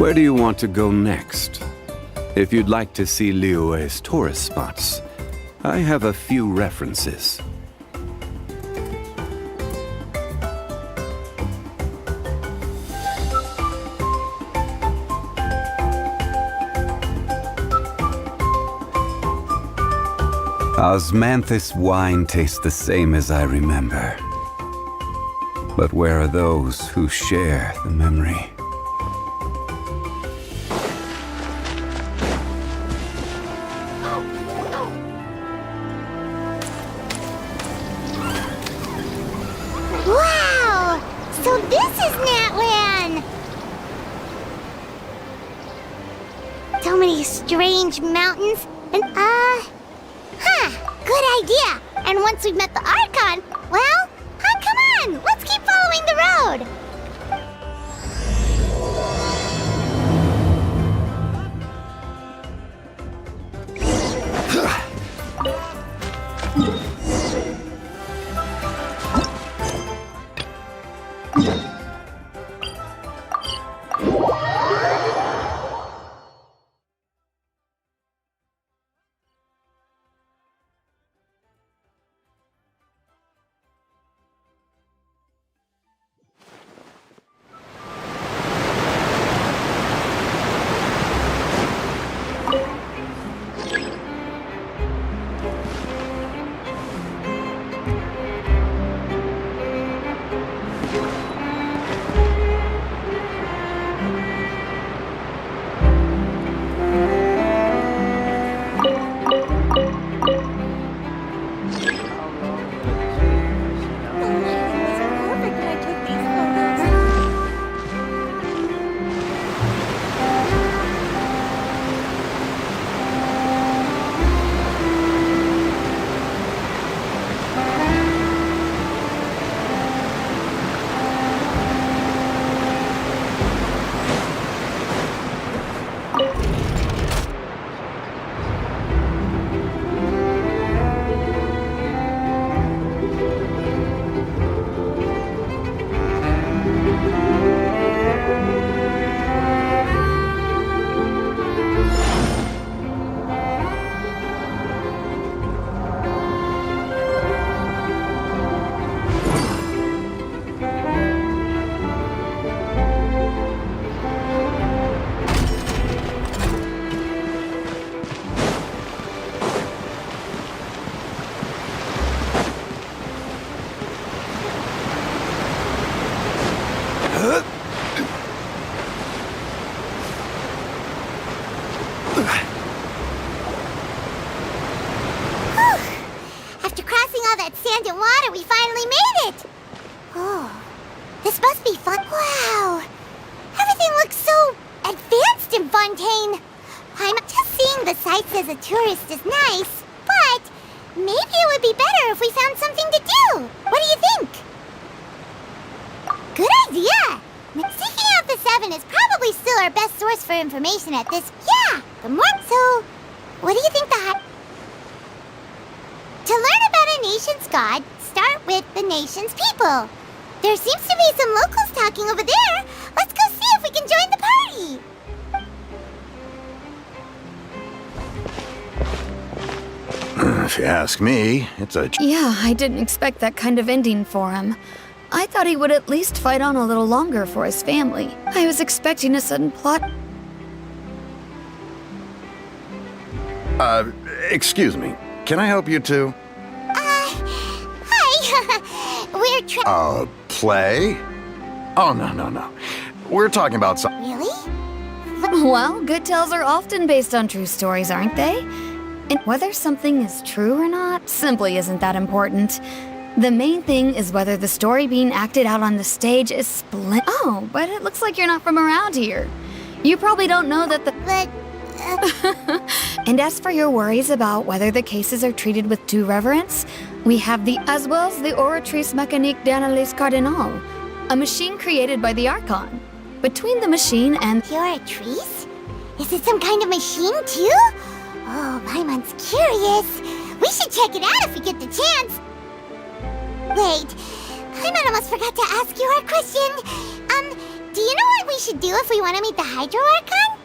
Where do you want to go next? If you'd like to see Liyue's tourist spots, I have a few references. Osmanthus wine tastes the same as I remember. But where are those who share the memory? Wow! So this is Natlan! So many strange mountains and, good idea! And once we've met the Archon, well, come on! Let's keep following the road! After crossing all that sand and water, we finally made it! Oh, this must be fun. Wow! Everything looks so advanced in Fontaine. I'm just seeing the sights as a tourist is nice, but maybe it would be better if we found something to do. What do you think? Good idea! Seeking out the Seven is probably still our best source for information at this... Yeah, the more... So, what do you think To learn about a nation's god, start with the nation's people. There seems to be some locals talking over there. Let's go see if we can join the party. If you ask me, it's a... Yeah, I didn't expect that kind of ending for him. I thought he would at least fight on a little longer for his family. I was expecting a sudden plot... excuse me. Can I help you too? Hi. We're Play? Oh, no. We're talking about some... Really? Well, good tales are often based on true stories, aren't they? And whether something is true or not simply isn't that important. The main thing is whether the story being acted out on the stage is splendid. Oh, but it looks like you're not from around here. You probably don't know that the... But... And as for your worries about whether the cases are treated with due reverence, we have as well as the Oratrice Mécanique d'Analyse Cardinal, a machine created by the Archon. Between the machine and... Oratrice? Is it some kind of machine, too? Oh, Paimon's curious. We should check it out if we get the chance. Wait, Paimon almost forgot to ask you our question. Do you know what we should do if we want to meet the Hydro Archon?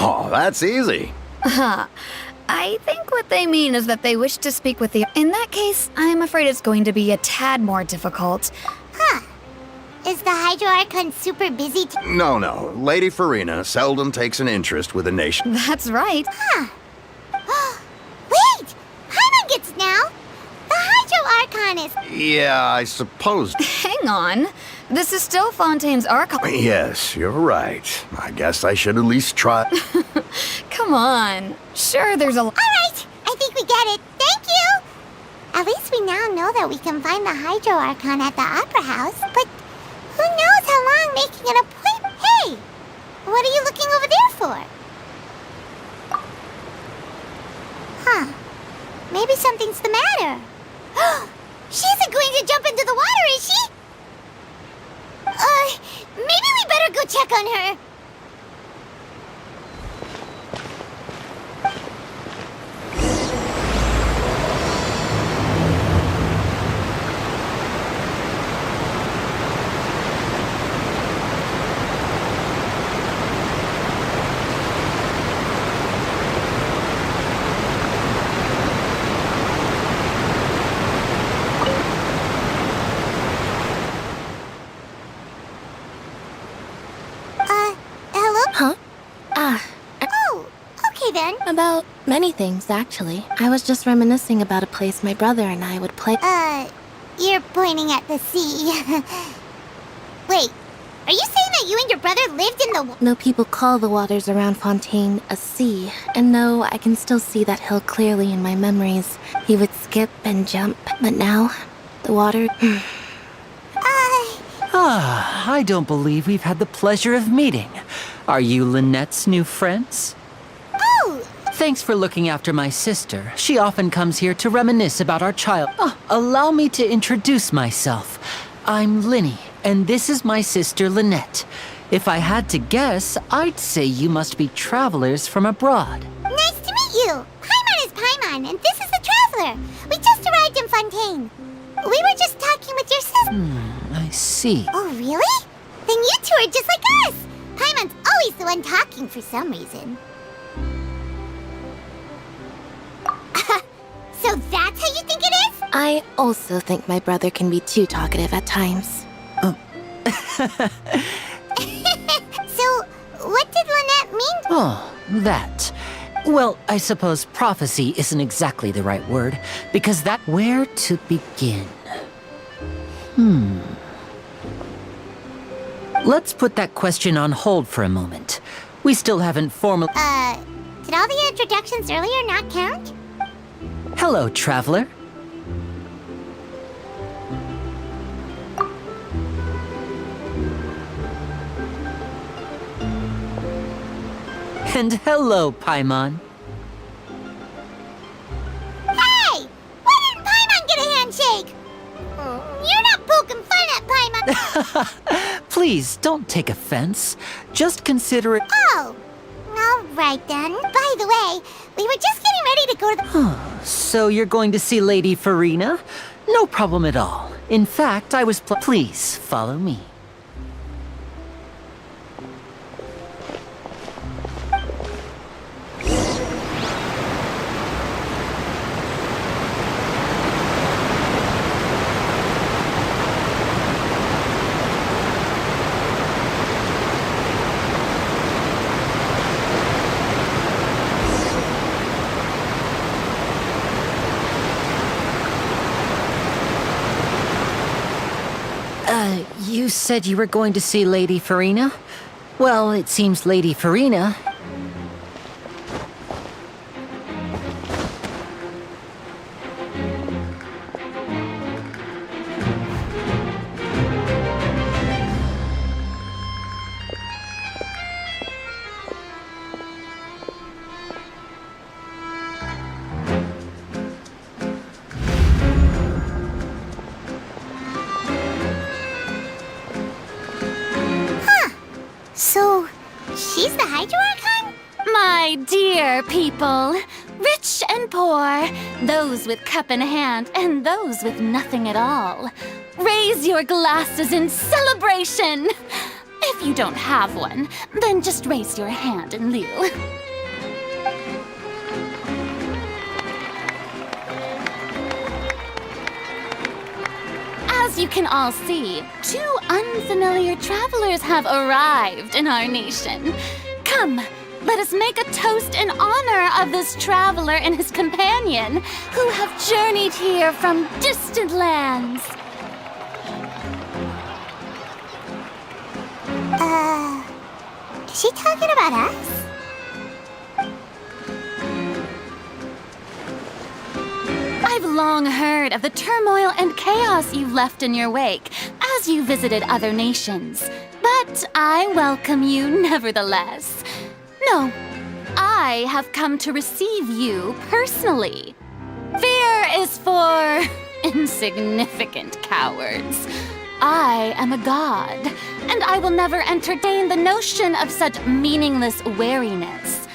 Oh, that's easy. Huh. I think what they mean is that they wish to speak with the... In that case, I'm afraid it's going to be a tad more difficult. Huh. Is the Hydro Archon super busy No, Lady Farina seldom takes an interest with a nation. That's right. Huh. Wait! Paimon gets now! The Hydro Archon is... Yeah, I suppose. Hang on. This is still Fontaine's Archon. Yes, you're right. I guess I should at least try. Come on. Sure, there's a... Alright! I think we get it. Thank you! At least we now know that we can find the Hydro Archon at the Opera House, but who knows how long making an appointment... Hey! What are you looking over there for? Huh. Maybe something's the matter. She isn't going to jump into the water, is she? Maybe we better go check on her. Hello? Huh? Oh, okay then. About many things, actually. I was just reminiscing about a place my brother and I would play. You're pointing at the sea. Wait, are you saying that you and your brother lived in the... No, people call the waters around Fontaine a sea. And no, I can still see that hill clearly in my memories. He would skip and jump, but now, the water... I don't believe we've had the pleasure of meeting. Are you Lynette's new friends? Oh! Thanks for looking after my sister. She often comes here to reminisce about our child. Allow me to introduce myself. I'm Linny, and this is my sister Lynette. If I had to guess, I'd say you must be travelers from abroad. Nice to meet you! Paimon is Paimon, and this is the Traveler. We just arrived in Fontaine. We were just talking with your sister. I see. Oh, really? Then you two are just like us! Paimon's always the one talking for some reason. So that's how you think it is? I also think my brother can be too talkative at times. So, what did Lynette mean? Oh, that. Well, I suppose prophecy isn't exactly the right word, because that... Where to begin? Let's put that question on hold for a moment. We still haven't formally... Did all the introductions earlier not count? Hello, traveler. And hello, Paimon. Hey! Why didn't Paimon get a handshake? You're not poking fun at Paimon. Please, don't take offense. Just consider it... Oh, all right then. By the way, we were just getting ready to go to the... So you're going to see Lady Farina? No problem at all. In fact, I was Please, follow me. You said you were going to see Lady Farina? Well, it seems Lady Farina... So, she's the Hydro Archon? My dear people, rich and poor, those with cup in hand and those with nothing at all, raise your glasses in celebration. If If you don't have one, then just raise your hand in lieu. As you can all see, 2 unfamiliar travelers have arrived in our nation. Come, let us make a toast in honor of this traveler and his companion, who have journeyed here from distant lands. Is she talking about us? I've long heard of the turmoil and chaos you've left in your wake as you visited other nations, but I welcome you nevertheless. No, I have come to receive you personally. Fear is for insignificant cowards. I am a god, and I will never entertain the notion of such meaningless wariness.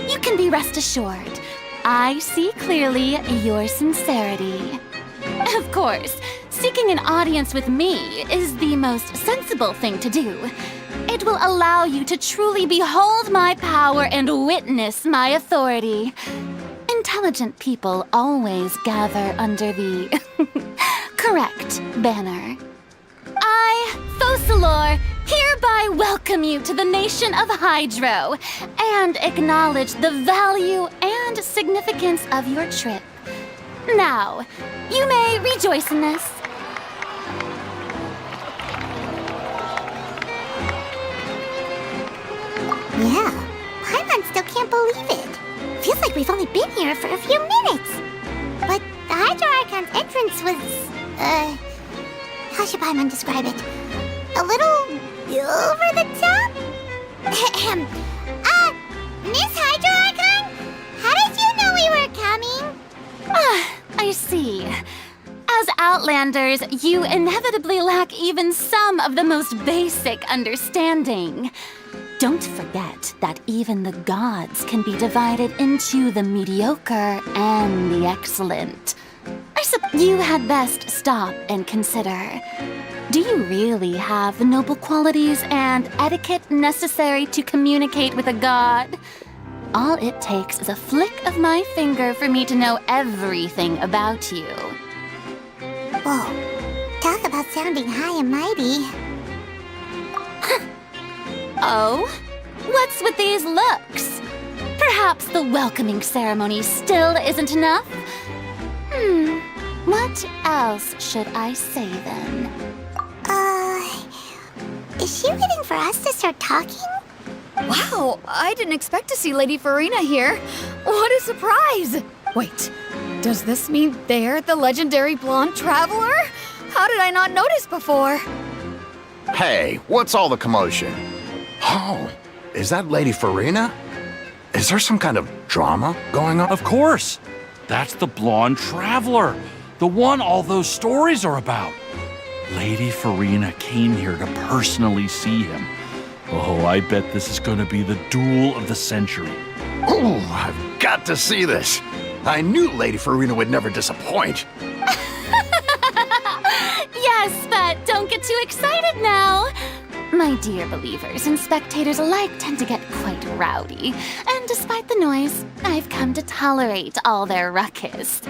You can be rest assured, I see clearly your sincerity. Of course, seeking an audience with me is the most sensible thing to do. It will allow you to truly behold my power and witness my authority. Intelligent people always gather under the correct banner. I, Focalor, hereby welcome you to the nation of Hydro and acknowledge the value and significance of your trip. Now, you may rejoice in this. Yeah, Paimon still can't believe it. Feels like we've only been here for a few minutes. But the Hydro Archon's entrance was, how should Paimon describe it? A little over the top? Miss Hydro Archon? How did you know we were coming? I see. As Outlanders, you inevitably lack even some of the most basic understanding. Don't forget that even the gods can be divided into the mediocre and the excellent. I suppose you had best stop and consider. Do you really have the noble qualities and etiquette necessary to communicate with a god? All it takes is a flick of my finger for me to know everything about you. Whoa, talk about sounding high and mighty. Oh? What's with these looks? Perhaps the welcoming ceremony still isn't enough? What else should I say then? Is she waiting for us to start talking? Wow, I didn't expect to see Lady Farina here. What a surprise! Wait, does this mean they're the legendary blonde traveler? How did I not notice before? Hey, what's all the commotion? Oh, is that Lady Farina? Is there some kind of drama going on? Of course! That's the blonde traveler, the one all those stories are about. Lady Farina came here to personally see him. Oh, I bet this is going to be the duel of the century. Ooh, I've got to see this. I knew Lady Farina would never disappoint. Yes, but don't get too excited now. My dear believers and spectators alike tend to get quite rowdy, and despite the noise, I've come to tolerate all their ruckus.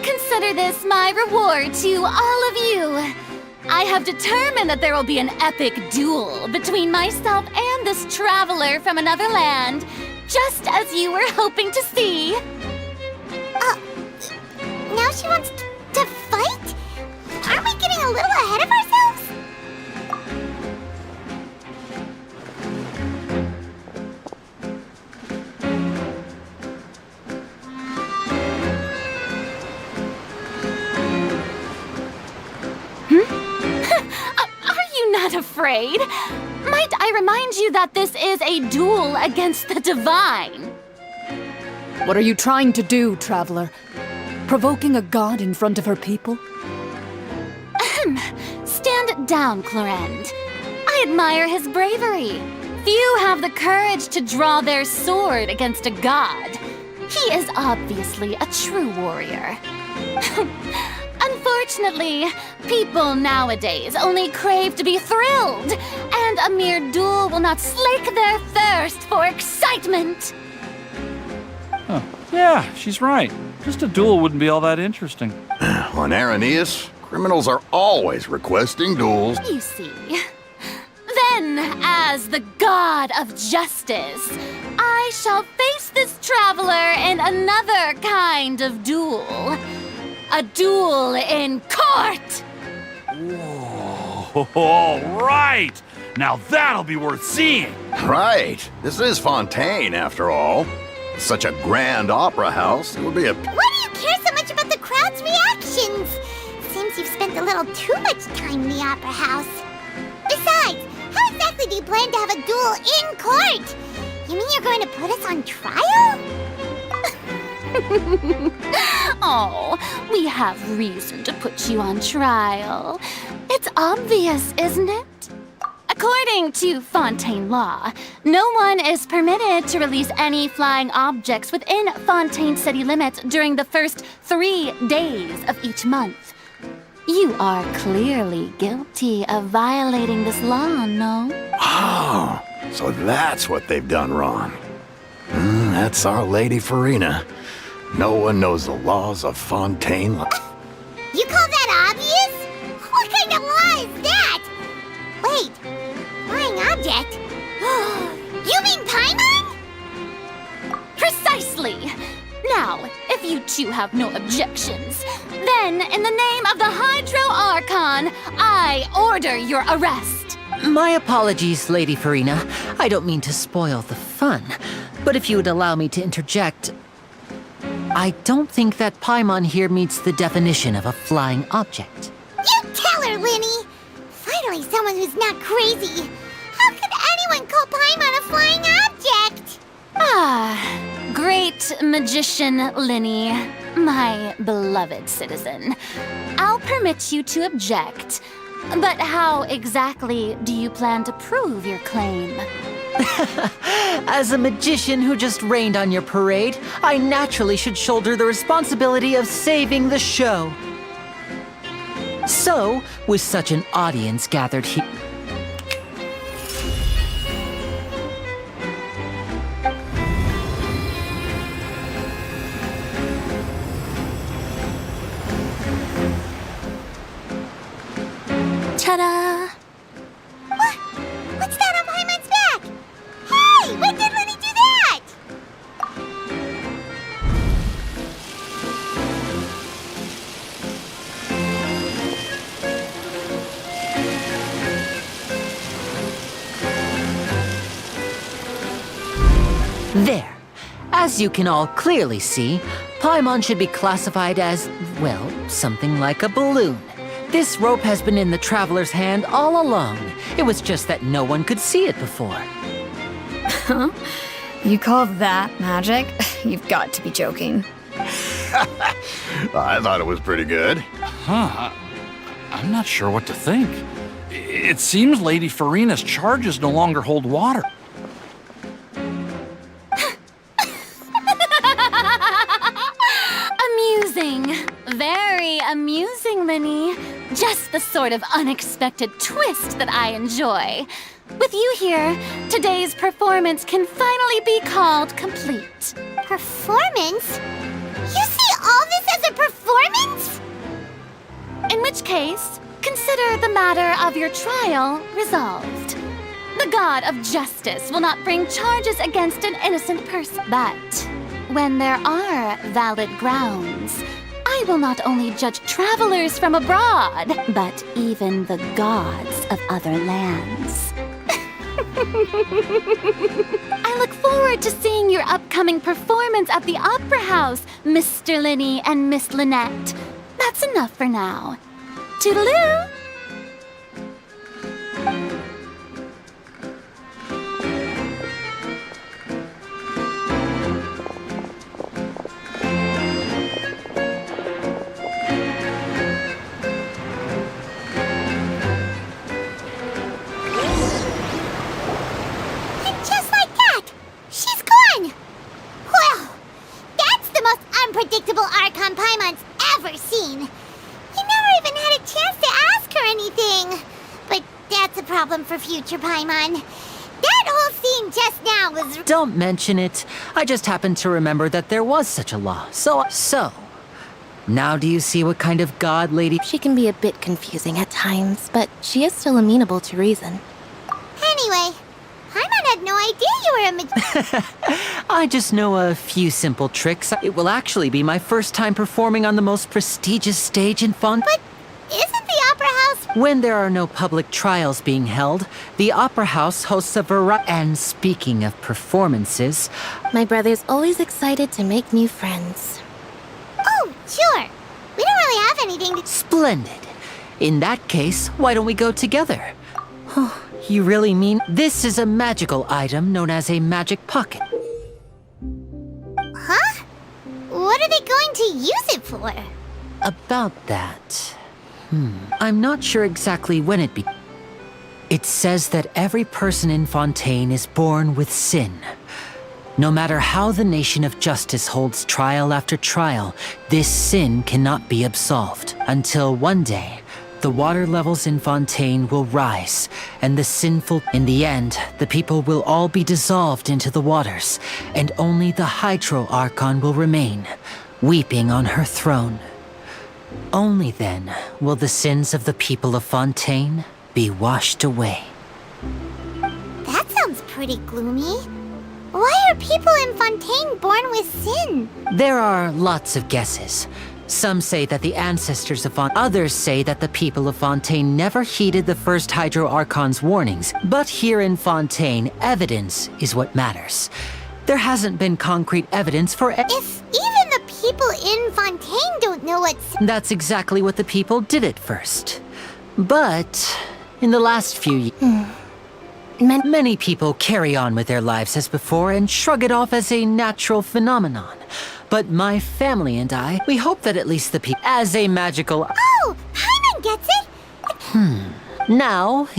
Consider this my reward to all of you. I have determined that there will be an epic duel between myself and this traveler from another land, just as you were hoping to see. Now she wants to fight? Aren't we getting a little ahead of ourselves? Not afraid. Might I remind you that this is a duel against the divine? What are you trying to do, traveler? Provoking a god in front of her people? Stand down, Clorend. I admire his bravery. Few have the courage to draw their sword against a god. He is obviously a true warrior. Unfortunately, people nowadays only crave to be thrilled, and a mere duel will not slake their thirst for excitement. Huh. Yeah, she's right. Just a duel wouldn't be all that interesting. On Araneus, criminals are always requesting duels. You see. Then, as the god of justice, I shall face this traveler in another kind of duel. A duel in court! Whoa, all right! Now that'll be worth seeing! Right. This is Fontaine, after all. Such a grand opera house. It would be a... Why do you care so much about the crowd's reactions? Seems you've spent a little too much time in the opera house. Besides, how exactly do you plan to have a duel in court? You mean you're going to put us on trial? Oh, we have reason to put you on trial. It's obvious, isn't it? According to Fontaine law, no one is permitted to release any flying objects within Fontaine city limits during the first 3 days of each month. You are clearly guilty of violating this law, no? Oh, so that's what they've done wrong. That's our Lady Farina. No one knows the laws of Fontaine. You call that obvious? What kind of law is that? Wait, flying object? You mean Paimon? Precisely! Now, if you two have no objections, then in the name of the Hydro Archon, I order your arrest. My apologies, Lady Farina. I don't mean to spoil the fun, but if you would allow me to interject, I don't think that Paimon here meets the definition of a flying object. You tell her, Linny! Finally someone who's not crazy. How could anyone call Paimon a flying object? Ah, great magician Linny, my beloved citizen. I'll permit you to object, but how exactly do you plan to prove your claim? As a magician who just rained on your parade, I naturally should shoulder the responsibility of saving the show. So, with such an audience gathered here... Ta-da! What? What's that on Paimon's back? Hey, when did Linny do that? There. As you can all clearly see, Paimon should be classified as, well, something like a balloon. This rope has been in the traveler's hand all along. It was just that no one could see it before. Huh? You call that magic? You've got to be joking. I thought it was pretty good. Huh. I'm not sure what to think. It seems Lady Farina's charges no longer hold water. Amusing. Very amusing, Linny. Just the sort of unexpected twist that I enjoy. With you here, today's performance can finally be called complete. Performance? You see all this as a performance? In which case, consider the matter of your trial resolved. The god of justice will not bring charges against an innocent person. But when there are valid grounds, I will not only judge travelers from abroad, but even the gods of other lands. I look forward to seeing your upcoming performance at the Opera House, Mr. Linny and Miss Lynette. That's enough for now. Toodaloo! problem for future Paimon. That whole scene just now was... Don't mention it. I just happened to remember that there was such a law. So, now do you see what kind of god Lady... She can be a bit confusing at times, but she is still amenable to reason. Anyway, Paimon had no idea you were a magician. I just know a few simple tricks. It will actually be my first time performing on the most prestigious stage in Fontaine. But isn't the Opera House... When there are no public trials being held, the Opera House hosts a variety... And speaking of performances... My brother's always excited to make new friends. Oh, sure. We don't really have anything to... Splendid. In that case, why don't we go together? Oh, you really mean... This is a magical item known as a magic pocket. Huh? What are they going to use it for? About that... I'm not sure exactly when it began. It says that every person in Fontaine is born with sin. No matter how the nation of justice holds trial after trial, this sin cannot be absolved. Until one day, the water levels in Fontaine will rise, and the sinful... In the end, the people will all be dissolved into the waters, and only the Hydro Archon will remain, weeping on her throne. Only then will the sins of the people of Fontaine be washed away. That sounds pretty gloomy. Why are people in Fontaine born with sin? There are lots of guesses. Some say that the ancestors of Fontaine... Others say that the people of Fontaine never heeded the first Hydro Archon's warnings. But here in Fontaine, evidence is what matters. There hasn't been concrete evidence for... If even the people in Fontaine don't know what's... That's exactly what the people did at first. But in the last few years... Many people carry on with their lives as before and shrug it off as a natural phenomenon. But my family and I, we hope that at least the people... As a magical... Oh, Paimon gets it! Now...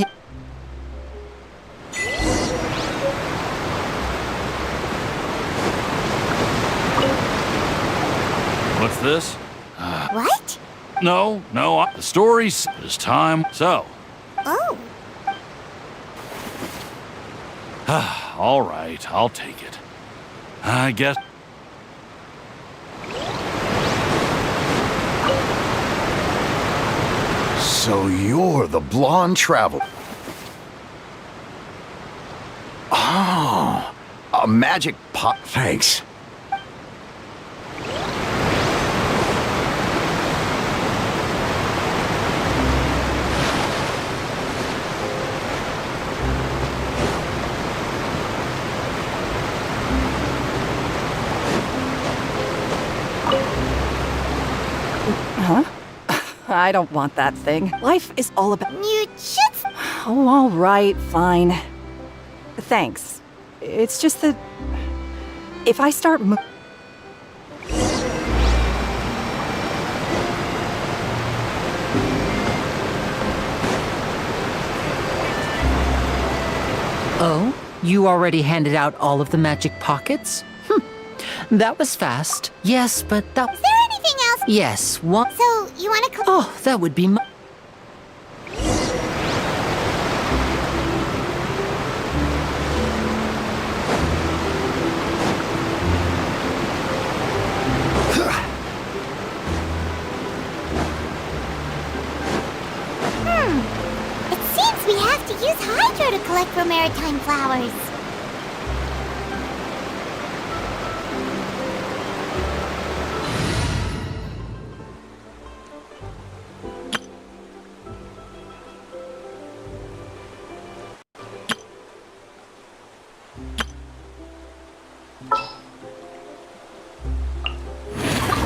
What's this? What? No, the story's... It's time. So, Oh. all right, I'll take it. I guess... So you're the blonde traveler. Oh, a magic pot. Thanks. I don't want that thing. Life is all about... You should... Oh, all right, fine. Thanks. It's just that... If I start Oh? You already handed out all of the magic pockets? That was fast. Yes, but that... Is there anything else? Yes, what? So, you want to... Oh, that would be It seems we have to use Hydro to collect for maritime flowers.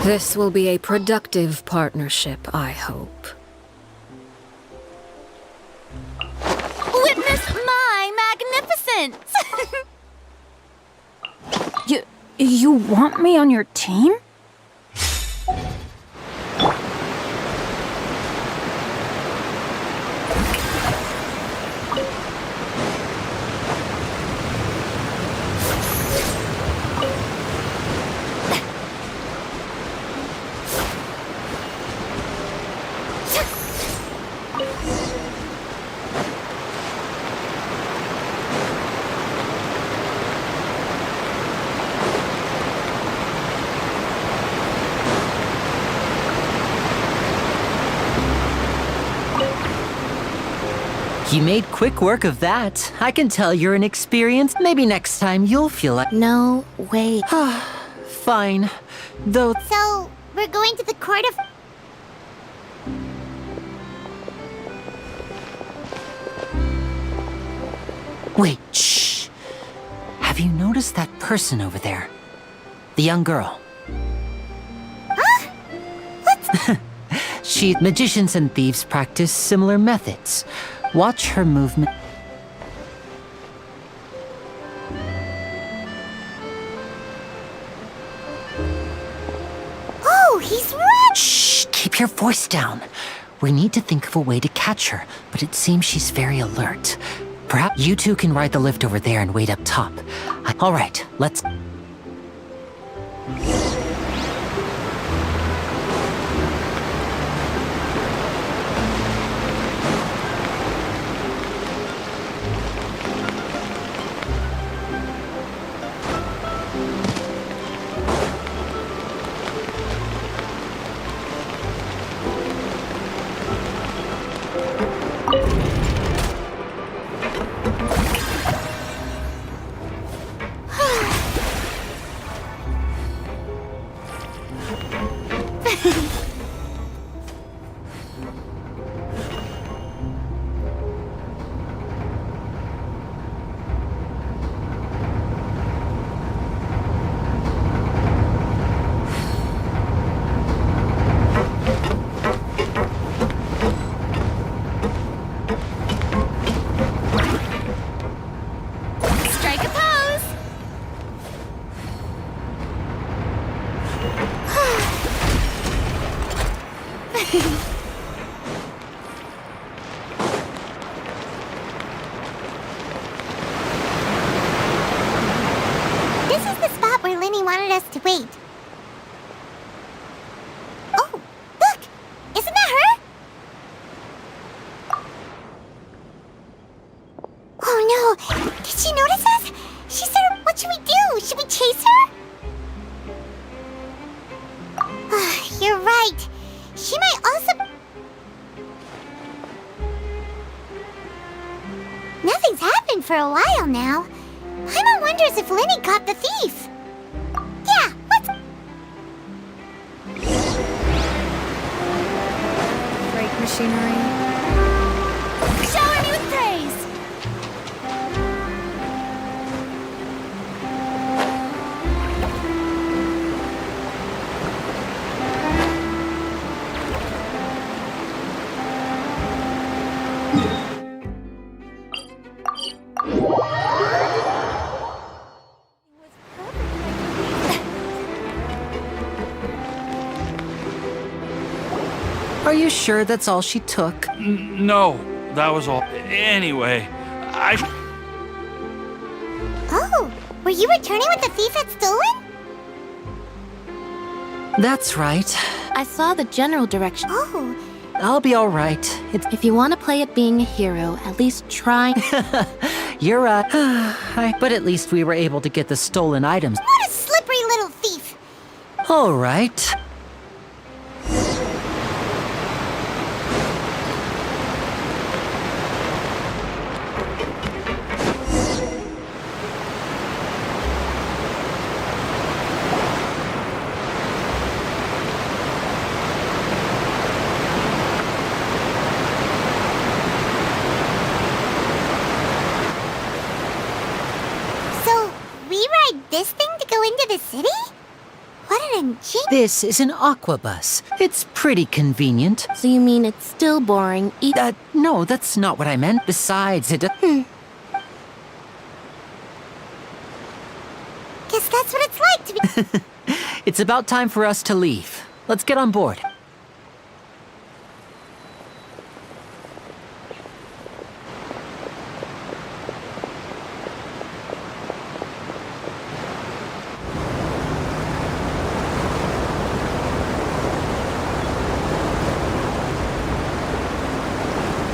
This will be a productive partnership, I hope. Witness my magnificence! You want me on your team? You made quick work of that. I can tell you're inexperienced. Maybe next time you'll feel like... No way. Fine. Though... So, we're going to the court of... Wait, shh. Have you noticed that person over there? The young girl. Huh? What? Magicians and thieves practice similar methods. Watch her movement. Oh, he's right! Shh! Keep your voice down. We need to think of a way to catch her, but it seems she's very alert. Perhaps you two can ride the lift over there and wait up top. All right, let's... Strike a pose! This is the spot where Linny wanted us to wait. Oh, look! Isn't that her? Oh no! Did she notice us? She said, what should we do? Should we chase her? You're right. She might also... Nothing's happened for a while now. Paimon wonders if Linny caught the thief. Yeah, let's... Freight machinery. Shower me with praise! Are you sure that's all she took? No, that was all. Anyway, Oh, were you returning what the thief had stolen? That's right. I saw the general direction. Oh, I'll be all right. If you want to play at being a hero, at least try. You're right. But at least we were able to get the stolen items. what a slippery little thief. All right. So, we ride this thing to go into the city? What an ingenious... This is an aqua bus. It's pretty convenient. So you mean it's still boring? No, that's not what I meant. Besides, it... Guess that's what it's like to be... It's about time for us to leave. Let's get on board.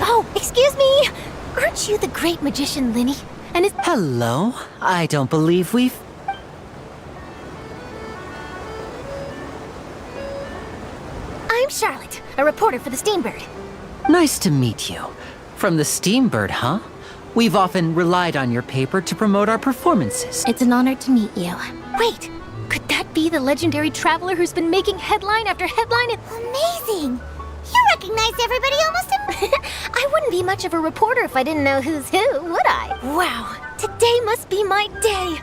Oh, excuse me! Aren't you the great magician, Linny? And is... Hello. I don't believe we've... I'm Charlotte, a reporter for the Steambird. Nice to meet you. From the Steambird, huh? We've often relied on your paper to promote our performances. It's an honor to meet you. Wait, could that be the legendary traveler who's been making headline after headline? Amazing! You recognized everybody almost I wouldn't be much of a reporter if I didn't know who's who, would I? Wow, today must be my day.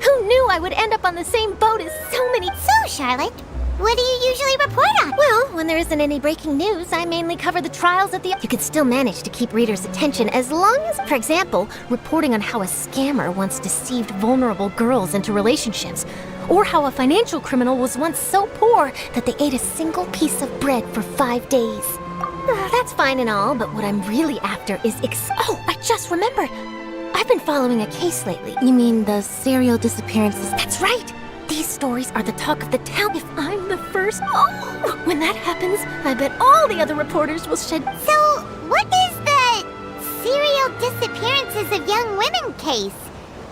Who knew I would end up on the same boat as so many... So, Charlotte, what do you usually report on? Well, when there isn't any breaking news, I mainly cover the trials at the... You can still manage to keep readers' attention as long as, for example, reporting on how a scammer once deceived vulnerable girls into relationships, or how a financial criminal was once so poor that they ate a single piece of bread for 5 days. That's fine and all, but what I'm really after is Oh, I just remembered! I've been following a case lately. You mean the serial disappearances? That's right! These stories are the talk of the town. If I'm the first... Oh! When that happens, I bet all the other reporters will shed... So, what is the serial disappearances of young women case?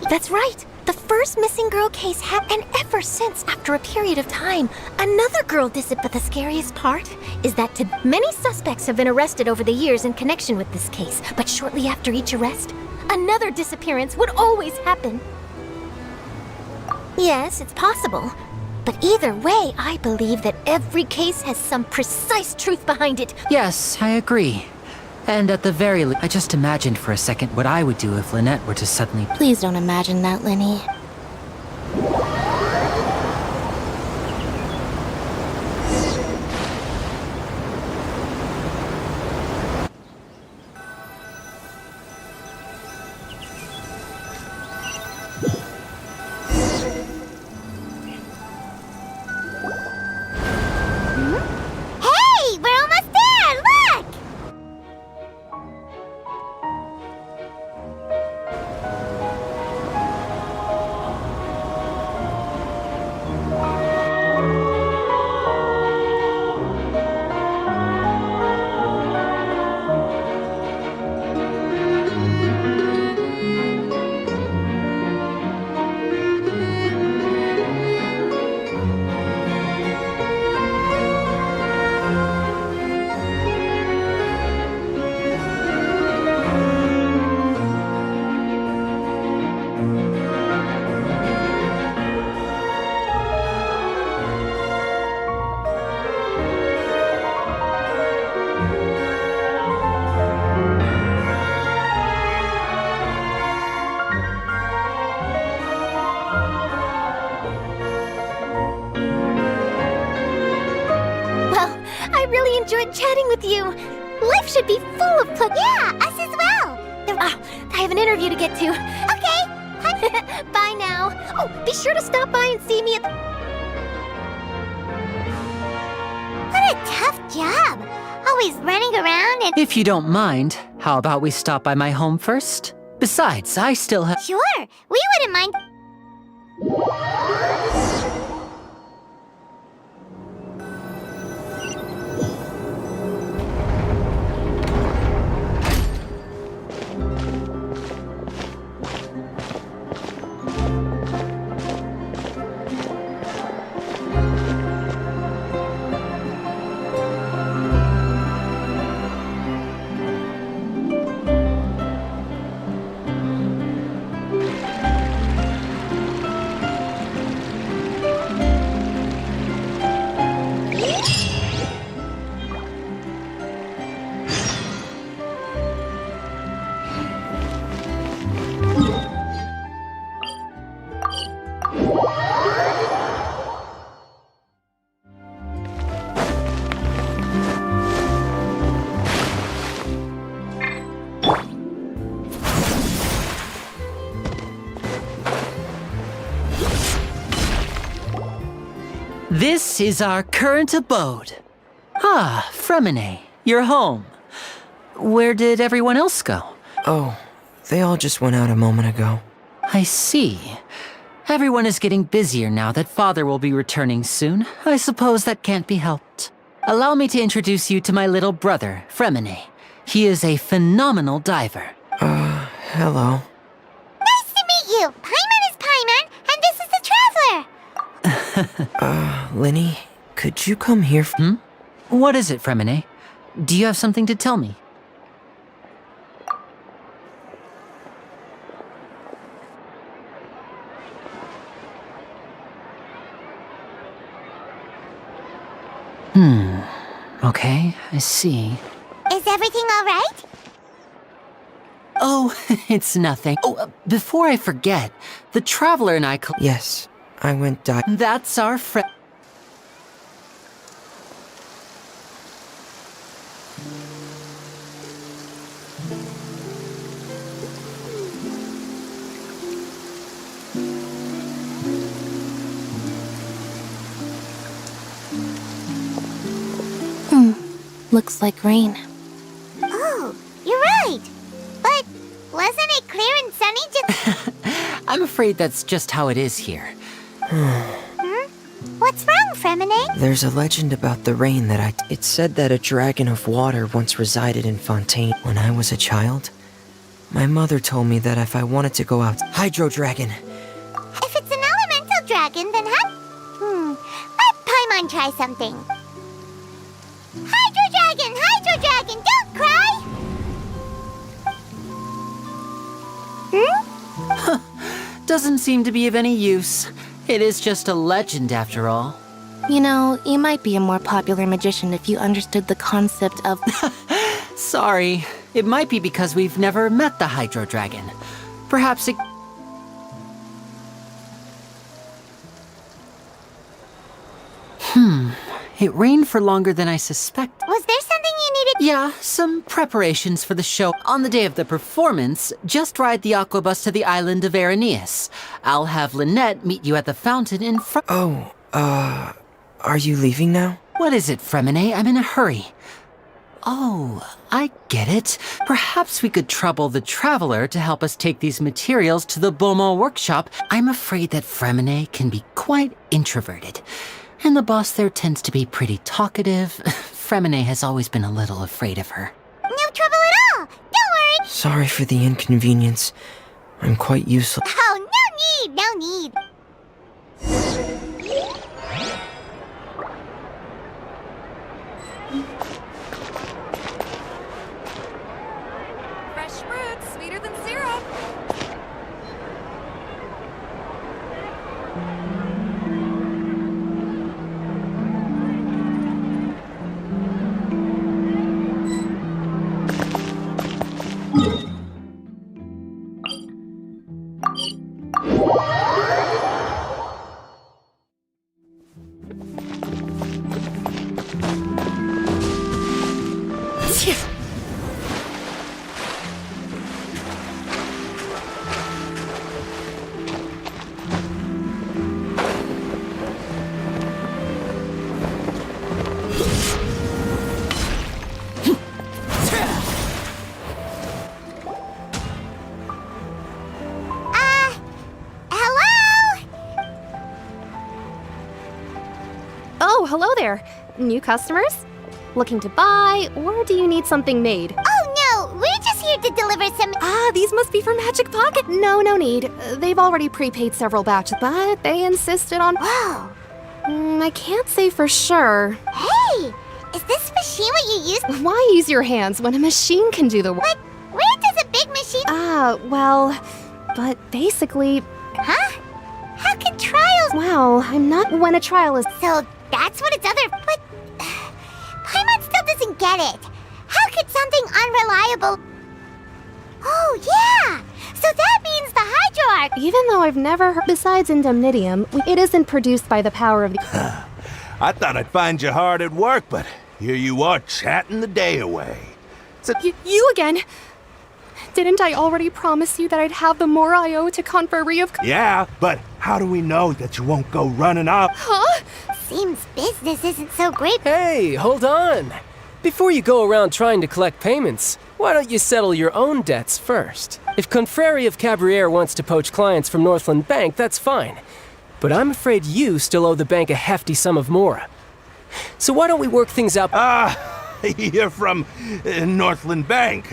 That's right! The first missing girl case and ever since, after a period of time, another girl disappeared. But the scariest part is that many suspects have been arrested over the years in connection with this case. But shortly after each arrest, another disappearance would always happen. Yes, it's possible. But either way, I believe that every case has some precise truth behind it. Yes, I agree. And at the very least, I just imagined for a second what I would do if Lynette were to suddenly... Please don't imagine that, Lenny. Hey, we're almost there! Look! I really enjoyed chatting with you. Life should be full of Yeah, us as well. I have an interview to get to. Okay. Bye now. Oh, be sure to stop by and see me at the... What a tough job. Always running around and... If you don't mind, how about we stop by my home first? Besides, I still have... Sure, we wouldn't mind. This is our current abode. Ah, Fremine, you're home. Where did everyone else go? Oh, they all just went out a moment ago. I see. Everyone is getting busier now that Father will be returning soon. I suppose that can't be helped. Allow me to introduce you to my little brother, Fremine. He is a phenomenal diver. Hello. Nice to meet you. Paimon is Paimon, and this is the Traveler. Lenny, could you come here? What is it, Fremine? Do you have something to tell me? Okay, I see. Is everything all right? Oh, it's nothing. Oh, before I forget, the Traveler and I Yes, I went That's our friend. Looks like rain. Oh, you're right. But wasn't it clear and sunny just... I'm afraid that's just how it is here. What's wrong, Fremine? There's a legend about the rain It said that a dragon of water once resided in Fontaine. When I was a child, my mother told me that if I wanted to go out... Hydro Dragon! If it's an elemental dragon, then let Paimon try something. Hydro Dragon, don't cry! Doesn't seem to be of any use. It is just a legend after all. You know, you might be a more popular magician if you understood the concept of... Sorry. It might be because we've never met the Hydro Dragon. Perhaps it... It rained for longer than I suspected. Was there something you needed? Yeah, some preparations for the show. On the day of the performance, just ride the aquabus to the island of Araneus. I'll have Lynette meet you at the fountain in front. Oh, are you leaving now? What is it, Fremine? I'm in a hurry. Oh, I get it. Perhaps we could trouble the Traveler to help us take these materials to the Beaumont workshop. I'm afraid that Fremine can be quite introverted. And the boss there tends to be pretty talkative. Fremine has always been a little afraid of her. No trouble at all! Don't worry! Sorry for the inconvenience. I'm quite useless. Oh, no need! Fresh fruit, sweeter than syrup. Oh, hello there. New customers? Looking to buy, or do you need something made? Oh no, we're just here to deliver some... Ah, these must be from Magic Pocket. No need. They've already prepaid several batches, but they insisted on... Whoa! I can't say for sure. Hey! Is this machine what you use? Why use your hands when a machine can do the work? But where does a big machine... Well... But basically... Huh? How can trials... Well, I'm not when a trial is... So that's what it's other... But... Paimon still doesn't get it. How could something unreliable... Oh, yeah! So that means the Hydroarch... Even though I've never heard... Besides Indemnitium, it isn't produced by the power of the... I thought I'd find you hard at work, but here you are chatting the day away. You again? Didn't I already promise you that I'd have the more I owe to Conferee of... Yeah, but how do we know that you won't go running off? Huh? Seems business isn't so great. Hey, hold on. Before you go around trying to collect payments, why don't you settle your own debts first? If Conferee of Cabriere wants to poach clients from Northland Bank, that's fine. But I'm afraid you still owe the bank a hefty sum of mora. So why don't we work things out? You're from Northland Bank.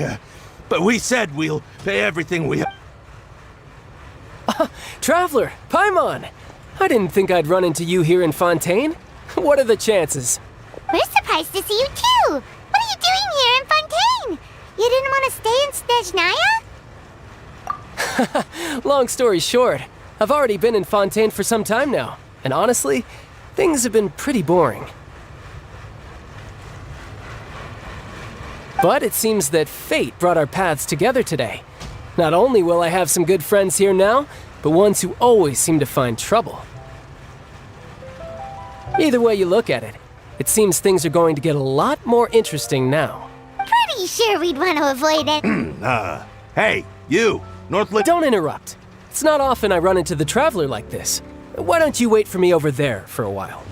But we said we'll pay everything we... Traveler, Paimon! I didn't think I'd run into you here in Fontaine. What are the chances? We're surprised to see you too! What are you doing here in Fontaine? You didn't want to stay in Snezhnaya? Long story short, I've already been in Fontaine for some time now. And honestly, things have been pretty boring. But it seems that fate brought our paths together today. Not only will I have some good friends here now, but ones who always seem to find trouble. Either way you look at it, it seems things are going to get a lot more interesting now. Pretty sure we'd want to avoid it. Hey, you, Northland. Don't interrupt. It's not often I run into the Traveler like this. Why don't you wait for me over there for a while?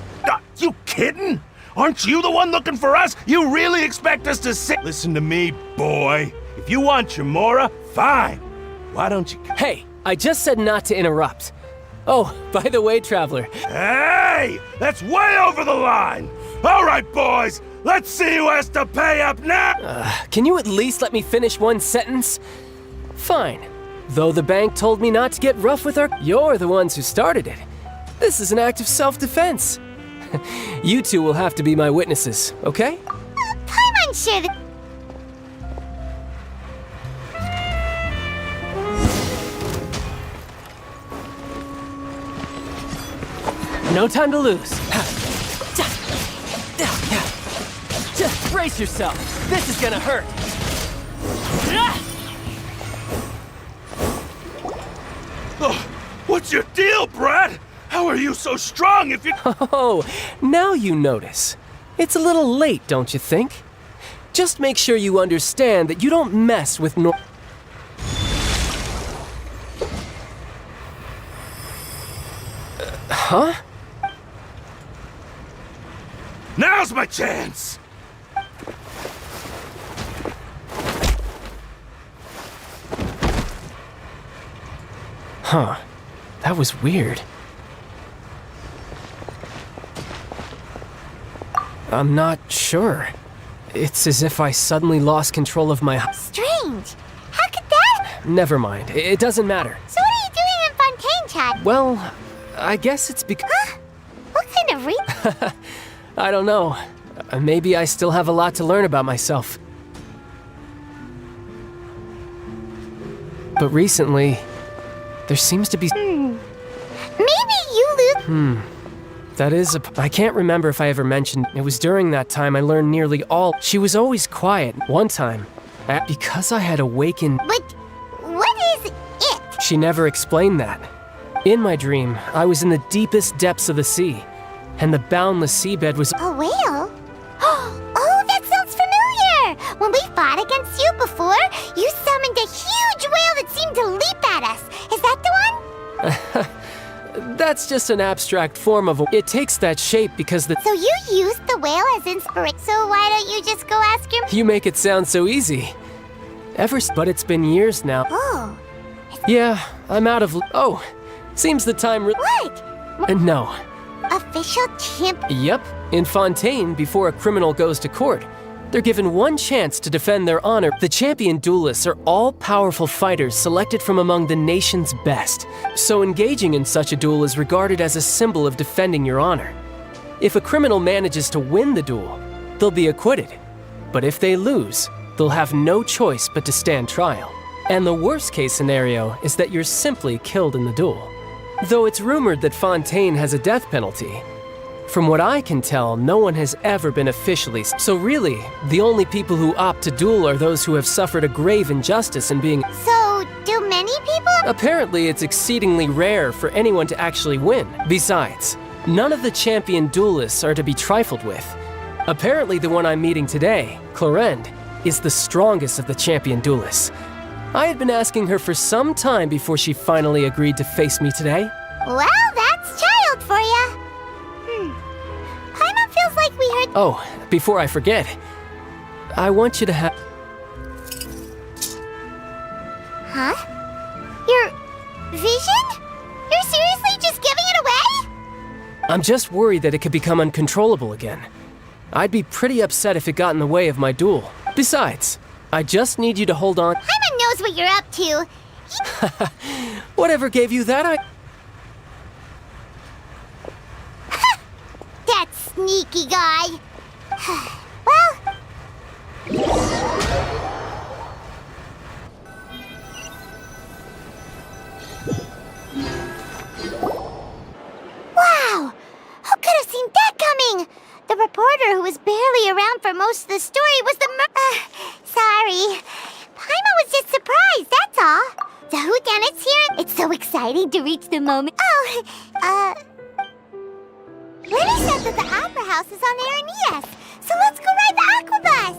You kidding? Aren't you the one looking for us? You really expect us to sit? Listen to me, boy. If you want Chamora, fine. Why don't you... Hey, I just said not to interrupt. Oh, by the way, Traveler. Hey! That's way over the line! All right, boys, let's see who has to pay up now! Can you at least let me finish one sentence? Fine. Though the bank told me not to get rough with you're the ones who started it. This is an act of self-defense. You two will have to be my witnesses, okay? I'm unsure that... No time to lose. Just brace yourself. This is gonna hurt. Oh, what's your deal, Brad? How are you so strong if you... Oh, now you notice. It's a little late, don't you think? Just make sure you understand that you don't mess with huh? Now's my chance! Huh. That was weird. I'm not sure. It's as if I suddenly lost control of my... Strange. How could that... Never mind. It doesn't matter. So what are you doing in Fontaine, Chad? Well, I guess it's because... Huh? What kind of I don't know. Maybe I still have a lot to learn about myself. But recently, there seems to be... Maybe you lose... That is I can't remember if I ever mentioned. It was during that time I learned nearly all. She was always quiet. One time, because I had awakened... But what is it? She never explained that. In my dream, I was in the deepest depths of the sea, and the boundless seabed was... A whale? Oh, that sounds familiar! When we fought against you before, you summoned a huge whale that seemed to leap at us. Is that the one? That's just an abstract form of It takes that shape because the... So you used the whale as inspiration, so why don't you just go ask your... You make it sound so easy. But it's been years now. Oh. Yeah, I'm out of... Oh, seems the time... What? No. Official champ... Yep. In Fontaine, before a criminal goes to court, they're given one chance to defend their honor. The champion duelists are all-powerful fighters selected from among the nation's best. So engaging in such a duel is regarded as a symbol of defending your honor. If a criminal manages to win the duel, they'll be acquitted. But if they lose, they'll have no choice but to stand trial. And the worst-case scenario is that you're simply killed in the duel. Though it's rumored that Fontaine has a death penalty, from what I can tell, no one has ever been officially... So really, the only people who opt to duel are those who have suffered a grave injustice in being... So, do many people... Apparently, it's exceedingly rare for anyone to actually win. Besides, none of the champion duelists are to be trifled with. Apparently, the one I'm meeting today, Clorend, is the strongest of the champion duelists. I had been asking her for some time before she finally agreed to face me today. Well, that's child for ya. Paimon feels like we heard... Oh, before I forget, I want you to have... Huh? Your vision? You're seriously just giving it away? I'm just worried that it could become uncontrollable again. I'd be pretty upset if it got in the way of my duel. Besides, I just need you to hold on... Paimon knows what you're up to. Whatever gave you that That sneaky guy. Well... Wow! Who could have seen that coming? The reporter who was barely around for most of the story was the whodunit's here? It's so exciting to reach the moment. Oh, Lenny said that the Opera House is on Aeneas, so let's go ride the Aquabus!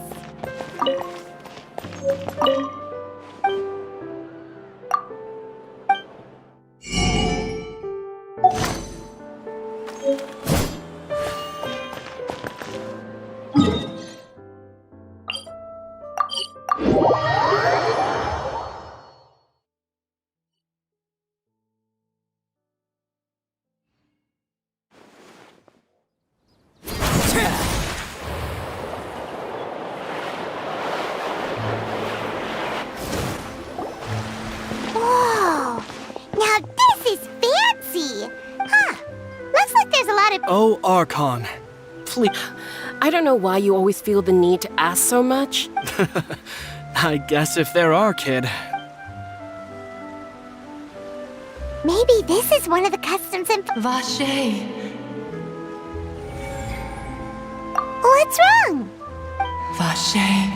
Whoa! Now this is fancy! Huh. Looks like there's a lot of... Oh, Archon. Please. I don't know why you always feel the need to ask so much. I guess if there are, kid. Maybe this is one of the customs and... Vache. What's wrong? Vache.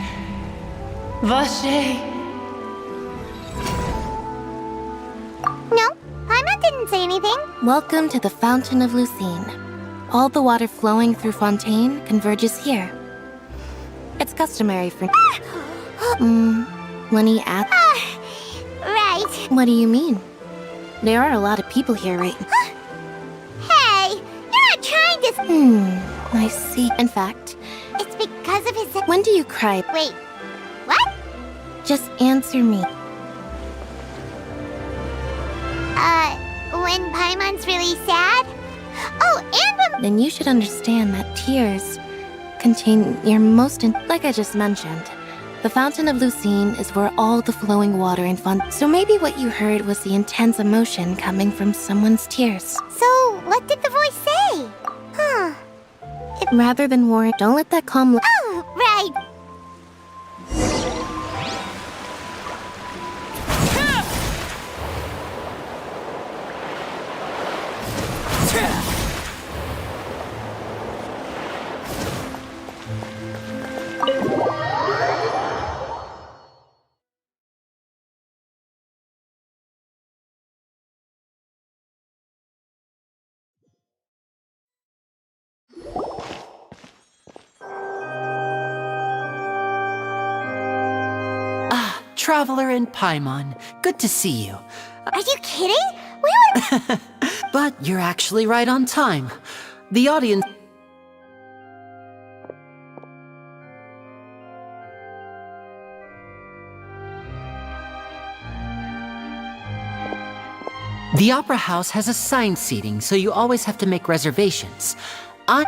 Vache. No, Paimon didn't say anything. Welcome to the Fountain of Lucine. All the water flowing through Fontaine converges here. It's customary for... Lenny at... Right. What do you mean? There are a lot of people here, right? Hey, you're not trying to... I see. In fact... It's because of his... When do you cry? Wait, what? Just answer me. When Paimon's really sad? Oh, and when... Then you should understand that tears contain your most... Like I just mentioned, the Fountain of Lucine is where all the flowing water in Fontaine... So maybe what you heard was the intense emotion coming from someone's tears. So, what did the voice say? Huh. Rather than worry, don't let that calm... Oh, right. Traveler in Paimon, good to see you. Are you kidding? We were... But you're actually right on time. The audience... The Opera House has assigned seating, so you always have to make reservations. Ooh,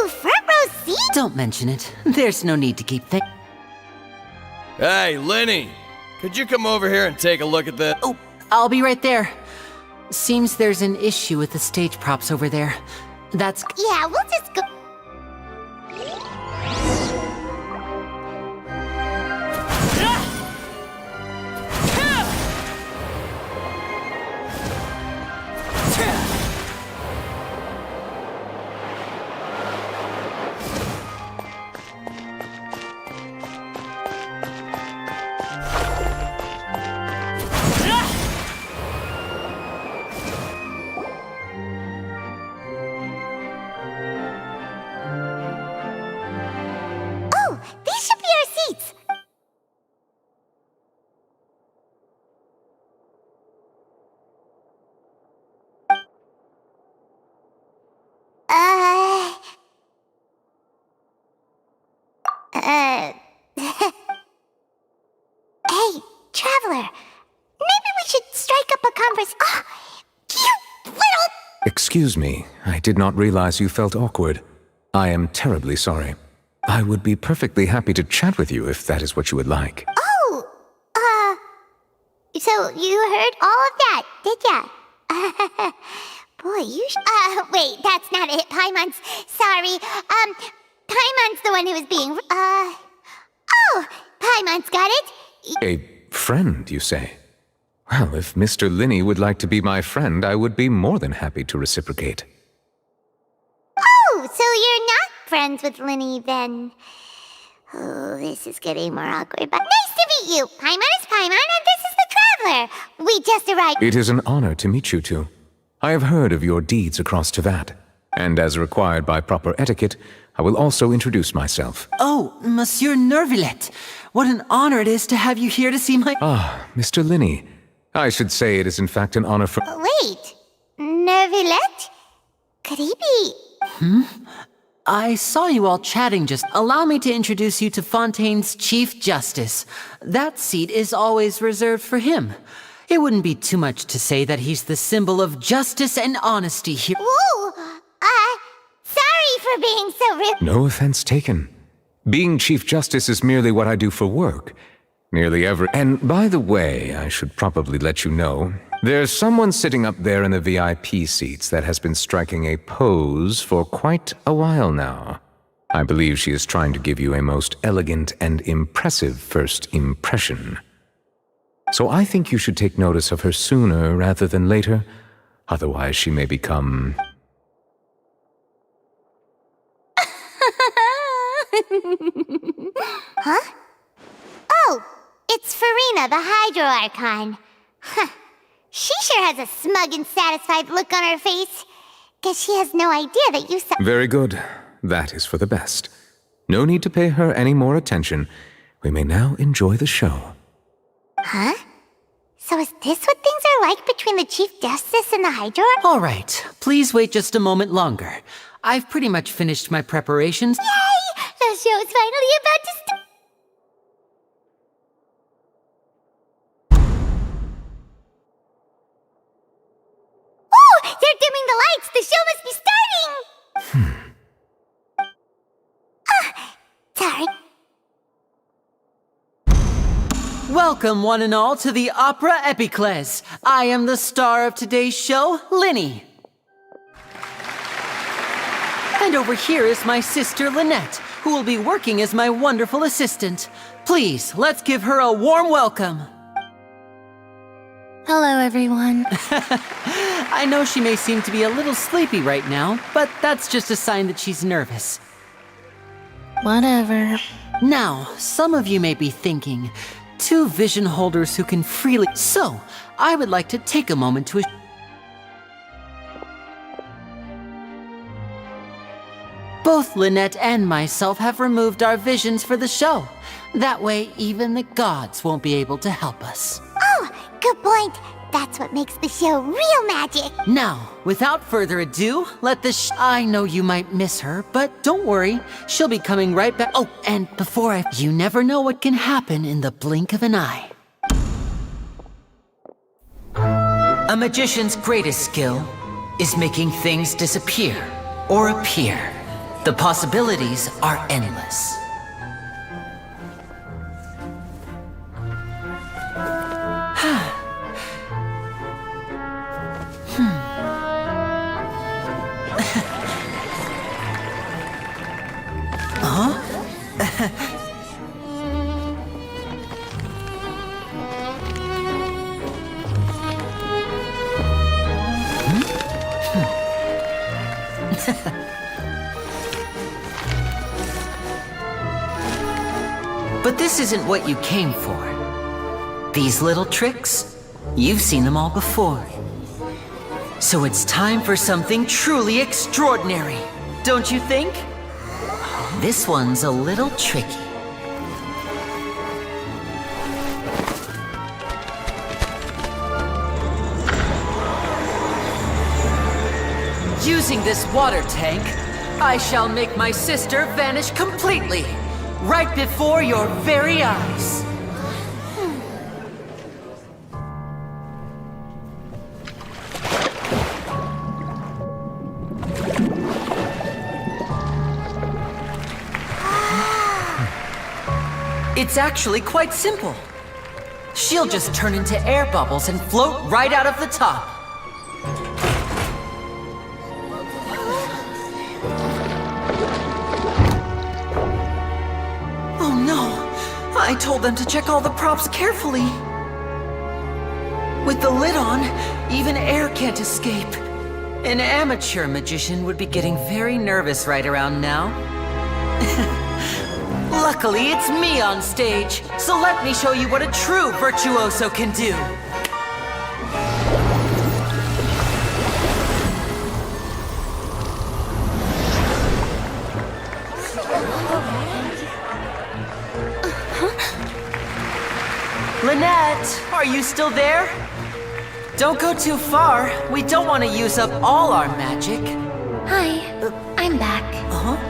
front row seat? Don't mention it. There's no need to keep things... Hey, Lenny! Could you come over here and take a look at that? Oh, I'll be right there. Seems there's an issue with the stage props over there. That's... Yeah, we'll just go... Hey, Traveler. Maybe we should strike up a conversation. Oh, you little... Excuse me, I did not realize you felt awkward. I am terribly sorry. I would be perfectly happy to chat with you if that is what you would like. Oh, so you heard all of that, did ya? Boy, you wait, that's not it. Paimon's... Sorry. Paimon's the one who was being... Oh, Paimon's got it. A friend, you say? Well, if Mr. Linney would like to be my friend, I would be more than happy to reciprocate. Oh, so you're not friends with Linney, then? Oh, this is getting more awkward, but nice to meet you. Paimon is Paimon, and this is the We just arrived. It is an honor to meet you two. I have heard of your deeds across Tevat, and as required by proper etiquette, I will also introduce myself. Oh, Monsieur Nervillet. What an honor it is to have you here to see my— Ah, Mr. Linney. I should say it is in fact an honor for— Wait, Nervillet? Could he be? I saw you all chatting just— Allow me to introduce you to Fontaine's Chief Justice. That seat is always reserved for him. It wouldn't be too much to say that he's the symbol of justice and honesty here. Ooh, sorry for being so rude. No offense taken. Being Chief Justice is merely what I do for work. Nearly every— And by the way, I should probably let you know, there's someone sitting up there in the VIP seats that has been striking a pose for quite a while now. I believe she is trying to give you a most elegant and impressive first impression. So I think you should take notice of her sooner rather than later. Otherwise, she may become— Huh? Oh, it's Farina, the Hydro Archon. Huh. She sure has a smug and satisfied look on her face. Guess she has no idea that you said— Very good. That is for the best. No need to pay her any more attention. We may now enjoy the show. Huh? So is this what things are like between the Chief Justice and the Hydro? All right, please wait just a moment longer. I've pretty much finished my preparations. Yay! The show's finally about to start. Oh! They're dimming the lights! The show must be starting! Sorry. Welcome, one and all, to the Opera Epiclese. I am the star of today's show, Linny. And over here is my sister, Lynette, who will be working as my wonderful assistant. Please, let's give her a warm welcome. Hello, everyone. I know she may seem to be a little sleepy right now, but that's just a sign that she's nervous. Whatever. Now, some of you may be thinking, two vision holders who can freely— So, I would like to take a moment to— Both Lynette and myself have removed our visions for the show. That way, even the gods won't be able to help us. Oh, good point. That's what makes the show real magic. Now, without further ado, let the I know you might miss her, but don't worry. She'll be coming right back. Oh, and before you never know what can happen in the blink of an eye. A magician's greatest skill is making things disappear or appear. The possibilities are endless. But this isn't what you came for. These little tricks, you've seen them all before. So it's time for something truly extraordinary, don't you think? This one's a little tricky. Using this water tank, I shall make my sister vanish completely, right before your very eyes. It's actually quite simple. She'll just turn into air bubbles and float right out of the top. Oh no! I told them to check all the props carefully. With the lid on, even air can't escape. An amateur magician would be getting very nervous right around now. Luckily, it's me on stage, so let me show you what a true virtuoso can do. Lynette, are you still there? Don't go too far. We don't want to use up all our magic. Hi, I'm back. Uh-huh.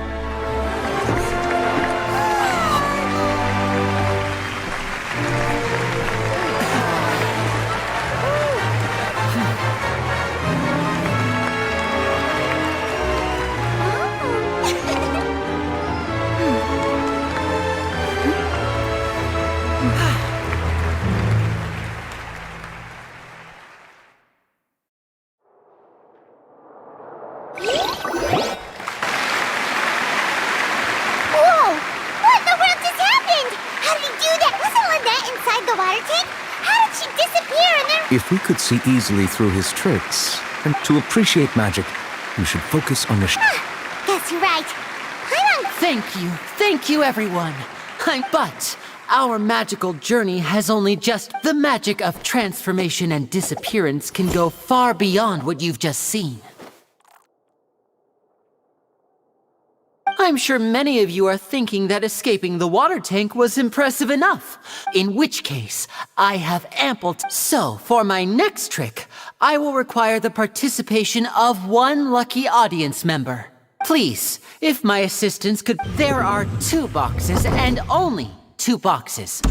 Whoa! What in the world just happened? How did he do that? Wasn't Lynette inside the water tank? How did she disappear and then... If we could see easily through his tricks, and to appreciate magic, you should focus on the Guess you're right. Thank you, everyone. But our magical journey has only just... The magic of transformation and disappearance can go far beyond what you've just seen. I'm sure many of you are thinking that escaping the water tank was impressive enough. In which case, I have ample So, for my next trick, I will require the participation of one lucky audience member. Please, if my assistants could... There are 2 boxes, and only 2 boxes.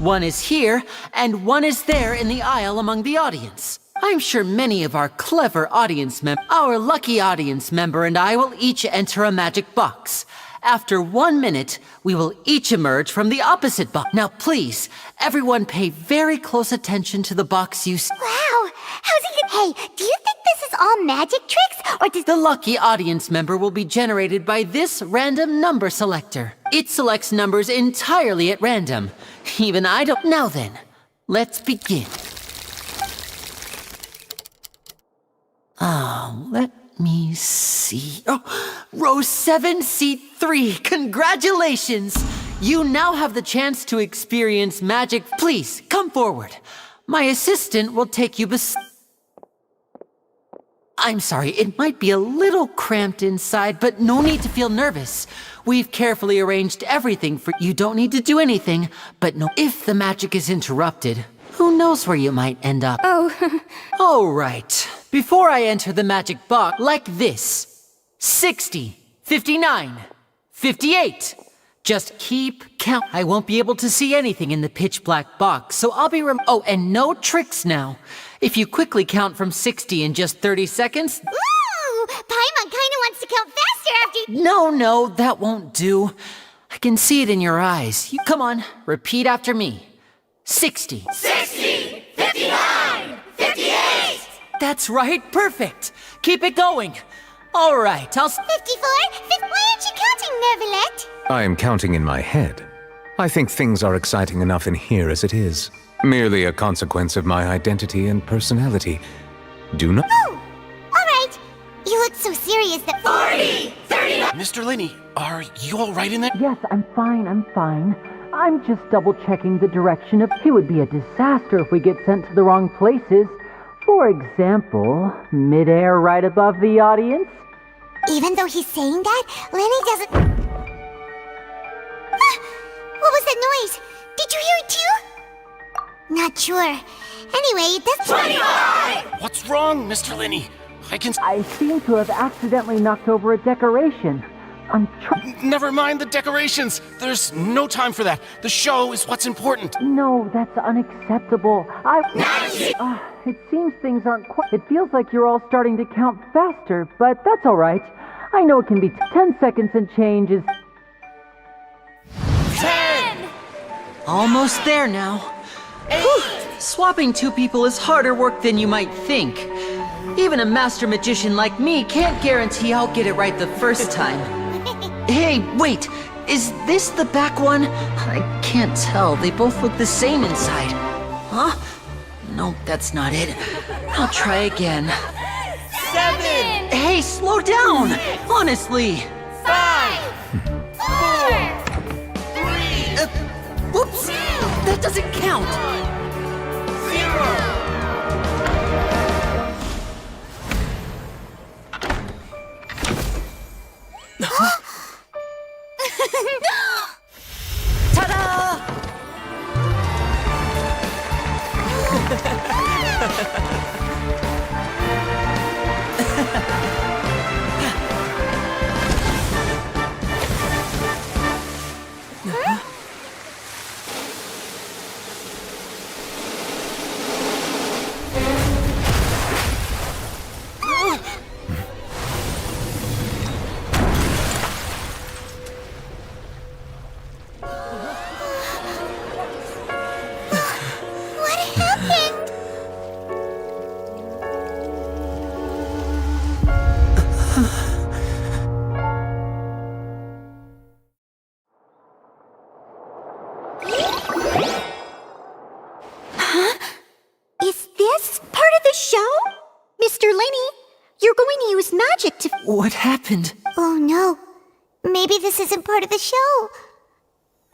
One is here, and one is there in the aisle among the audience. I'm sure many of our clever audience Our lucky audience member and I will each enter a magic box. After 1 minute, we will each emerge from the opposite box. Now please, everyone pay very close attention to the box you see. Wow! How's he gonna... Hey, do you think this is all magic tricks, or does... The lucky audience member will be generated by this random number selector. It selects numbers entirely at random. Even I don't... Now then, let's begin. Let me see. Oh, row 7, seat 3. Congratulations! You now have the chance to experience magic. Please, come forward. My assistant will take you I'm sorry, it might be a little cramped inside, but no need to feel nervous. We've carefully arranged everything for you. Don't need to do anything, but no. If the magic is interrupted, who knows where you might end up? Oh. All right. Before I enter the magic box, like this. 60, 59, 58. Just keep count. I won't be able to see anything in the pitch black box, so I'll be Oh, and no tricks now. If you quickly count from 60 in just 30 seconds... Ooh! Paimon kinda wants to count faster after... No, that won't do. I can see it in your eyes. Come on, repeat after me. 60. 60! 59! 58! That's right, perfect. Keep it going. All right, 54? Why aren't you counting, Nervalette? I am counting in my head. I think things are exciting enough in here as it is. Merely a consequence of my identity and personality. Do not... Oh! Alright! You look so serious that... 40! 39! Mr. Linney, are you all right in there? Yes, I'm fine. I'm just double-checking the direction of... It would be a disaster if we get sent to the wrong places. For example, midair right above the audience. Even though he's saying that, Lenny doesn't... What was that noise? Did you hear it too? Not sure. Anyway, that's... 25! What's wrong, Mr. Linney? I seem to have accidentally knocked over a decoration. Never mind the decorations. There's no time for that. The show is what's important. No, that's unacceptable. It seems things aren't quite... It feels like you're all starting to count faster, but that's all right. I know it can be 10 seconds and change is... 10! Almost there now. 8! Swapping 2 people is harder work than you might think. Even a master magician like me can't guarantee I'll get it right the first time. Hey, wait! Is this the back one? I can't tell. They both look the same inside. Huh? No, that's not it. I'll try again. 7! Hey, slow down! Honestly! 5! 4! 3! Whoops! That doesn't count! 0! Ta-da! Is this part of the show? Mr. Lenny, you're going to use magic to... What happened? Oh no. Maybe this isn't part of the show.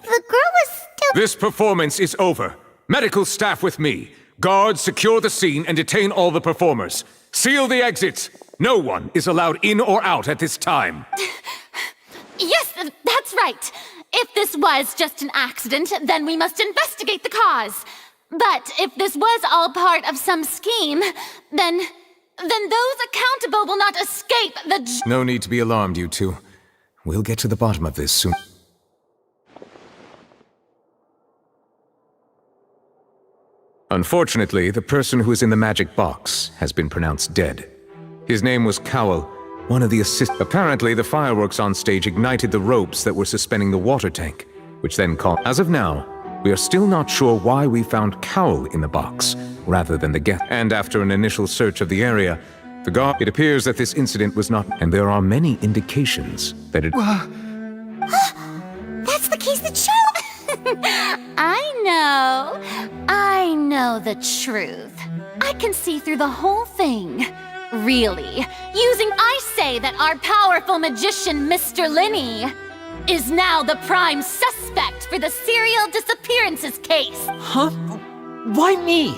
The girl was still... This performance is over. Medical staff with me. Guards, secure the scene and detain all the performers. Seal the exits. No one is allowed in or out at this time. Yes, that's right. If this was just an accident, then we must investigate the cause. But if this was all part of some scheme, then those accountable will not escape the... No need to be alarmed, you two. We'll get to the bottom of this soon. Unfortunately, the person who is in the magic box has been pronounced dead. His name was Cowell, one of the assistants. Apparently, the fireworks on stage ignited the ropes that were suspending the water tank, which then caught. As of now, we are still not sure why we found Cowell in the box, rather than the guest. And after an initial search of the area, it appears that this incident was not, and there are many indications that it... That's the case that show... I know the truth. I can see through the whole thing. Really. I say that our powerful magician, Mr. Lenny, is now the prime suspect for the serial disappearances case. Huh? Why me?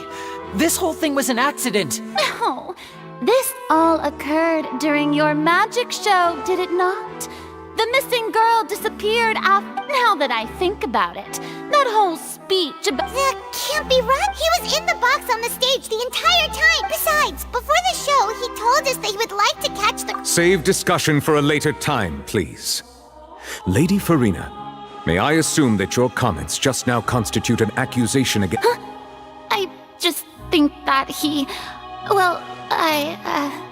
This whole thing was an accident. No. This all occurred during your magic show, did it not? The missing girl disappeared after... Now that I think about it, that whole speech about... That can't be right. He was in the box on the stage the entire time. Besides, before the show, he told us that he would like to catch the... Save discussion for a later time, please. Lady Farina, may I assume that your comments just now constitute an accusation against... I just think that he... Well, I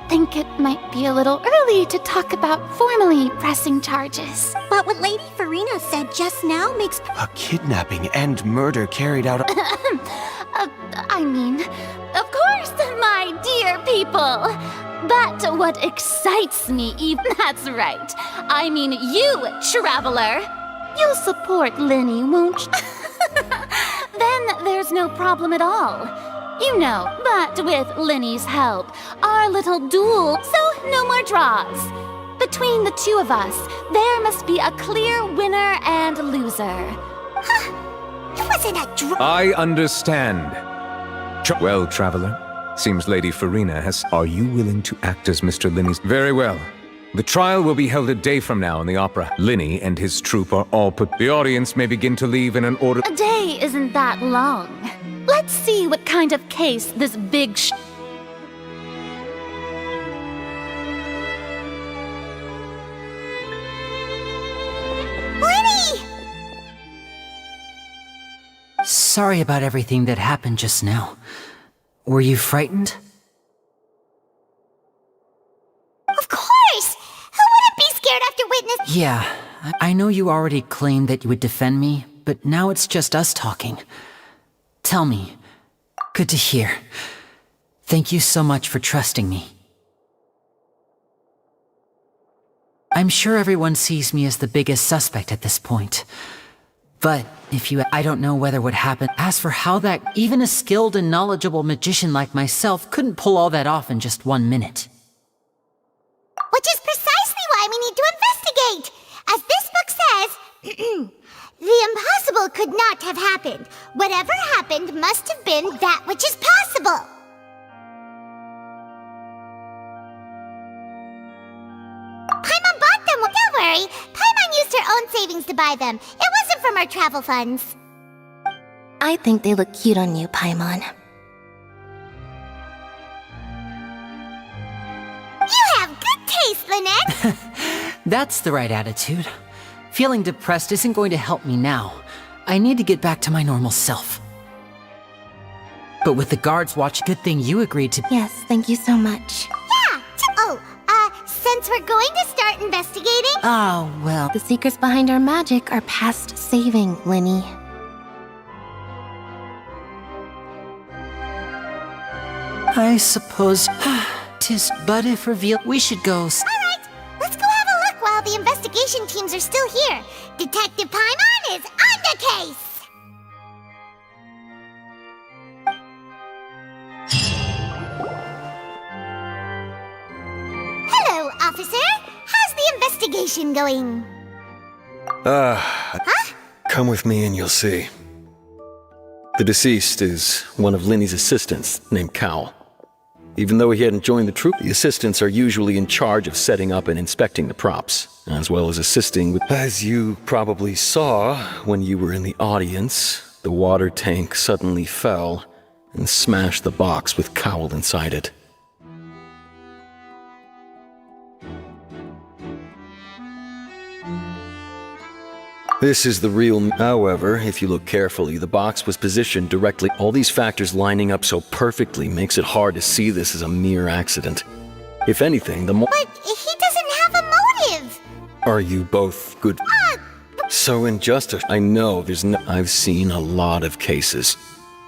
think it might be a little early to talk about formally pressing charges. But what Lady Farina said just now makes... A kidnapping and murder carried out... I mean, of course, my dear people. But what excites me even... That's right. I mean you, traveler. You'll support Lenny, won't you? Then there's no problem at all. You know, but with Lenny's help, our little duel, so no more draws. Between the two of us, there must be a clear winner and loser. It wasn't a draw. I understand. Well, traveler, seems Lady Farina has... Are you willing to act as Mr. Lenny's... Very well. The trial will be held a day from now in the opera. Lenny and his troupe are all put... The audience may begin to leave in an order... A day isn't that long. Let's see what kind of case this big Lenny! Sorry about everything that happened just now. Were you frightened? Of course! Who wouldn't be scared after witness... Yeah, I know you already claimed that you would defend me, but now it's just us talking. Tell me. Good to hear. Thank you so much for trusting me. I'm sure everyone sees me as the biggest suspect at this point. But I don't know whether what happened. As for how that even a skilled and knowledgeable magician like myself couldn't pull all that off in just 1 minute. Which is precisely why we need to investigate. As this book says, the impossible could not have happened. Whatever happened must have been that which is possible. Paimon bought them. Don't worry. Paimon used her own savings to buy them. It wasn't from our travel funds. I think they look cute on you, Paimon. You have good taste, Lynette. That's the right attitude. Feeling depressed isn't going to help me now. I need to get back to my normal self. But with the guards watching, good thing you agreed to... Yes, thank you so much. Yeah. Since we're going to start investigating... Oh, well... The secrets behind our magic are past saving, Lenny. I suppose... 'tis but if revealed... We should go... Alright, let's go have a look while the investigation teams are still here. Detective Paimon is on the case! investigation going? Come with me and you'll see. The deceased is one of Linny's assistants named Cowell. Even though he hadn't joined the troop, the assistants are usually in charge of setting up and inspecting the props, as well as assisting with... As you probably saw when you were in the audience, the water tank suddenly fell and smashed the box with Cowell inside it. This is the real... However, if you look carefully, the box was positioned directly. All these factors lining up so perfectly makes it hard to see this as a mere accident. If anything, the more... But he doesn't have a motive! Are you both good? So in justice, I know there's no... I've seen a lot of cases,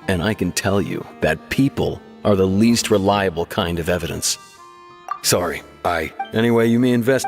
and I can tell you that people are the least reliable kind of evidence. Sorry, Anyway, you may invest...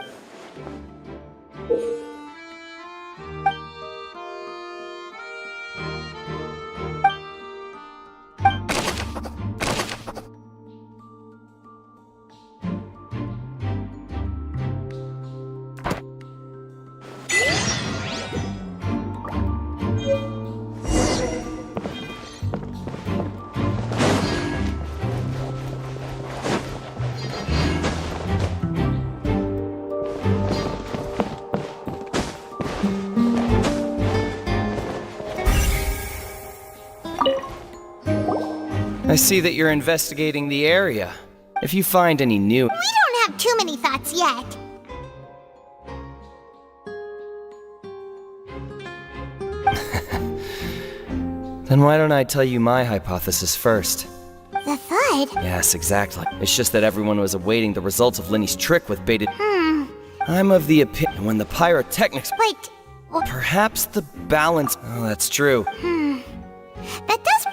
I see that you're investigating the area. If you find any new... We don't have too many thoughts yet. Then why don't I tell you my hypothesis first? The thud? Yes, exactly. It's just that everyone was awaiting the results of Linny's trick with baited... I'm of the opinion when the pyrotechnics... Wait... Perhaps the balance... Oh, that's true. That does...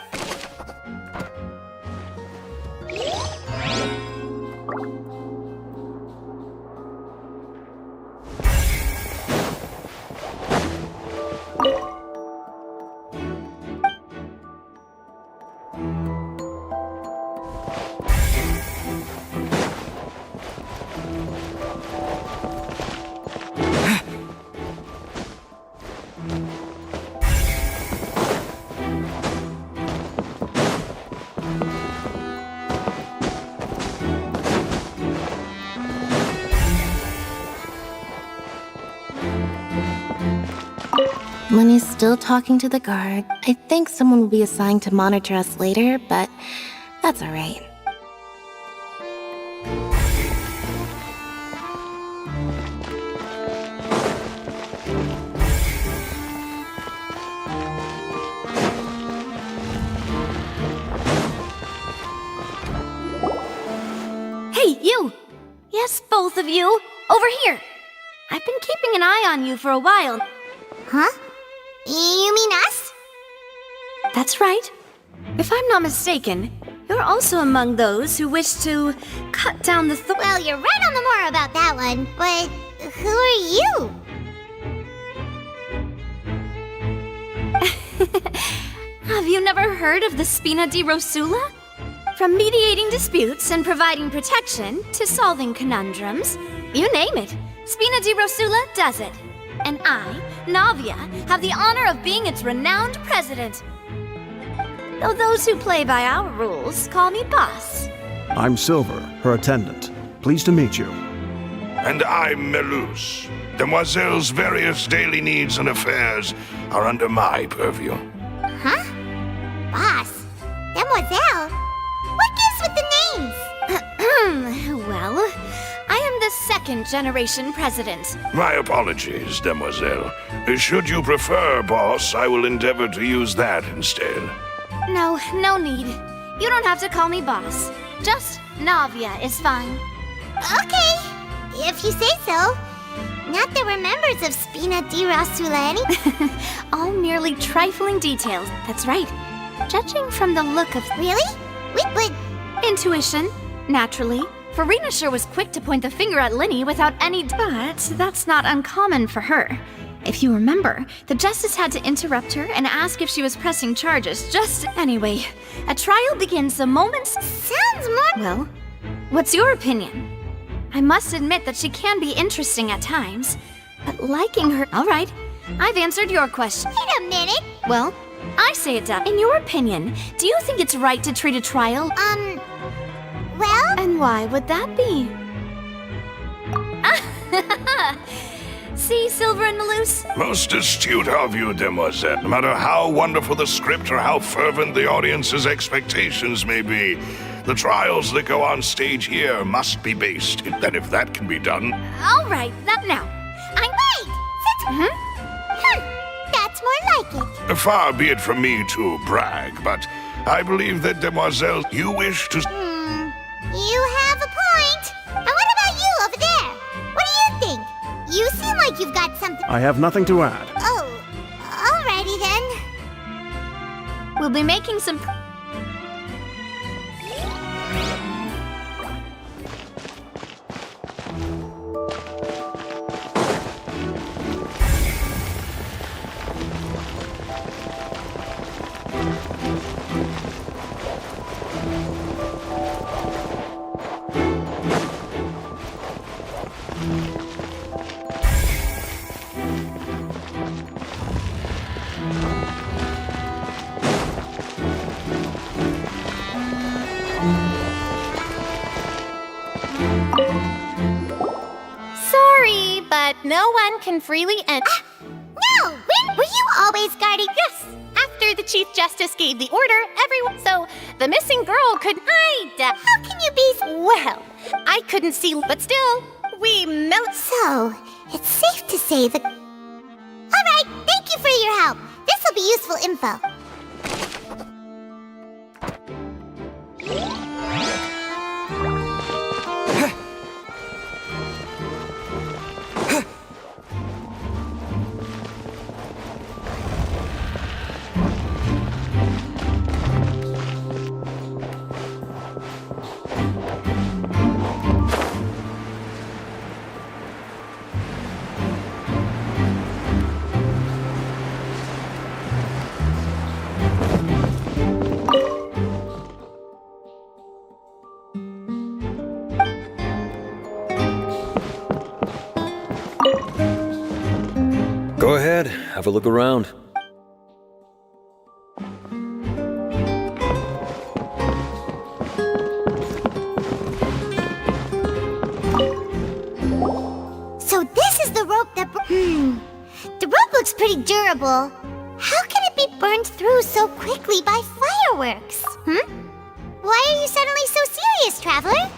Linny's still talking to the guard. I think someone will be assigned to monitor us later, but that's alright. Hey, you! Yes, both of you! Over here! I've been keeping an eye on you for a while. Huh? You mean us? That's right. If I'm not mistaken, you're also among those who wish to cut down the Well, you're right on the more about that one, but who are you? Have you never heard of the Spina di Rosula? From mediating disputes and providing protection to solving conundrums, you name it, Spina di Rosula does it. And I, Navia, have the honor of being its renowned president. Though those who play by our rules call me boss. I'm Silver, her attendant. Pleased to meet you. And I'm Melus. Demoiselle's various daily needs and affairs are under my purview. Huh? Boss? Demoiselle? What gives with the names? Well, I am the second-generation president. My apologies, Demoiselle. Should you prefer, boss, I will endeavor to use that instead. No need. You don't have to call me boss. Just Navia is fine. Okay, if you say so. Not that we're members of Spina di Rosula All merely trifling details, that's right. Judging from the look of... Really? Wait, but... Intuition, naturally. Farina sure was quick to point the finger at Linny without any... But that's not uncommon for her. If you remember, the Justice had to interrupt her and ask if she was pressing charges just... Anyway, a trial begins the moment... Sounds more... Well, what's your opinion? I must admit that she can be interesting at times, but liking her... All right, I've answered your question. Wait a minute. Well, I say it does. In your opinion, do you think it's right to treat a trial? Well? And why would that be? See, Silver and the Loose? Most astute of you, demoiselle. No matter how wonderful the script or how fervent the audience's expectations may be, the trials that go on stage here must be based. And if that can be done... All right, that now. That's more like it. Far be it from me to brag, but I believe that, demoiselle, you wish to... You have a point. And what about you over there? What do you think? You seem like you've got something... I have nothing to add. Oh, alrighty then. We'll be making some... Sorry, but no one can freely enter. No! Were you always guarding? Yes! After the Chief Justice gave the order, everyone... So, the missing girl could hide. How can you be... Well, I couldn't see, but still, we melt... So, it's safe to say that... Alright, thank you for your help. This'll be useful info. Go ahead, have a look around. So this is the rope that... The rope looks pretty durable. How can it be burned through so quickly by fireworks? Why are you suddenly so serious, traveler?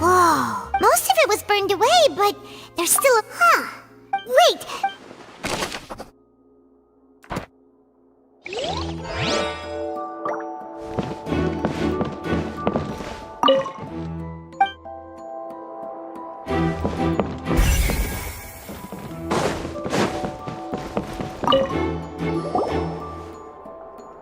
Whoa, most of it was burned away, but there's still a... Wait!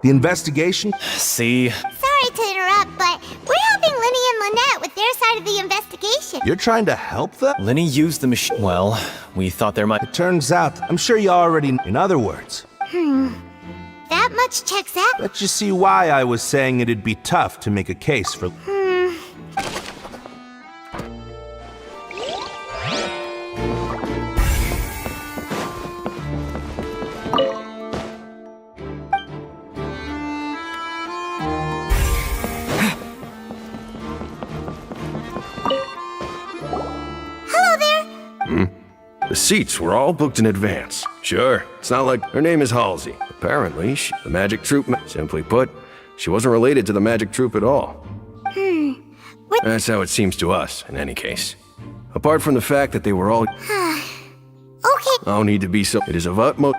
The investigation? See? Sorry to interrupt, but we're helping Linny and Lynette with their side of the investigation. You're trying to help them? Lenny used the machine. Well, we thought there might. It turns out, I'm sure you already. In other words. That much checks out. Let you see why I was saying it'd be tough to make a case for. The seats were all booked in advance. Sure, it's not like her name is Halsey. Apparently, the magic troupe. Simply put, she wasn't related to the magic troupe at all. That's how it seems to us, in any case. Apart from the fact that they were all. Okay. Don't need to be so. It is of utmost.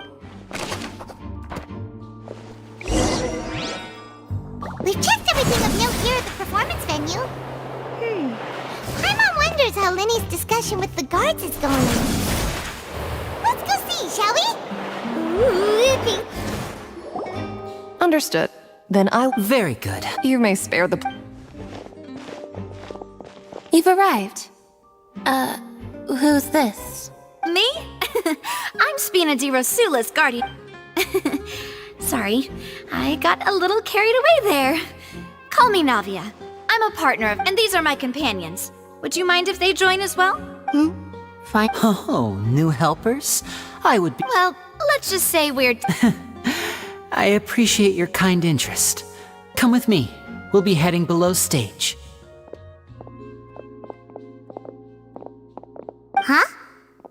We've checked everything of note here at the performance venue. Paimon wonders how Linny's discussion with the guards is going. Let's go see, shall we? Understood. Then I'll... Very good. You may spare the... You've arrived. Who's this? Me? I'm Spina di Rosula's guardian. Sorry, I got a little carried away there. Call me Navia. I'm a partner of, and these are my companions. Would you mind if they join as well? Fine. Oh, new helpers? I would be. Well, let's just say we're... I appreciate your kind interest. Come with me. We'll be heading below stage. Huh?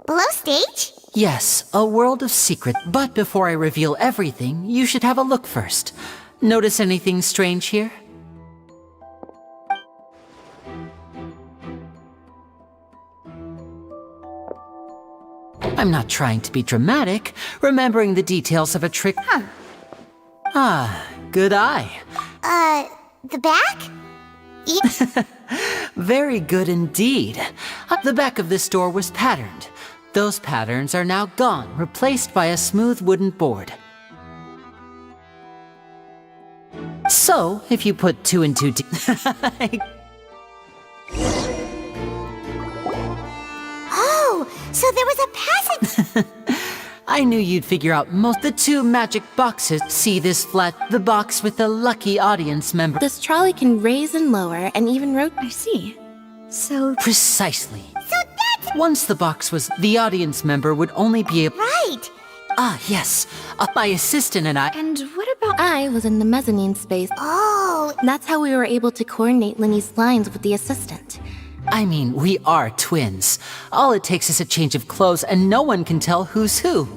Below stage? Yes, a world of secret. But before I reveal everything, you should have a look first. Notice anything strange here? I'm not trying to be dramatic, remembering the details of a trick. Ah, good eye. The back? Very good indeed. The back of this door was patterned. Those patterns are now gone, replaced by a smooth wooden board. So, if you put 2 and 2 Oh, so there was a passage. I knew you'd figure out the 2 magic boxes. See this flat, the box with the lucky audience member. This trolley can raise and lower and even rotate. I see. So... Precisely. So that's... Once the box was, the audience member would only be able... Right. Ah, yes. My assistant and I... And what about... I was in the mezzanine space. Oh. That's how we were able to coordinate Linny's lines with the assistant. I mean, we are twins. All it takes is a change of clothes and no one can tell who's who.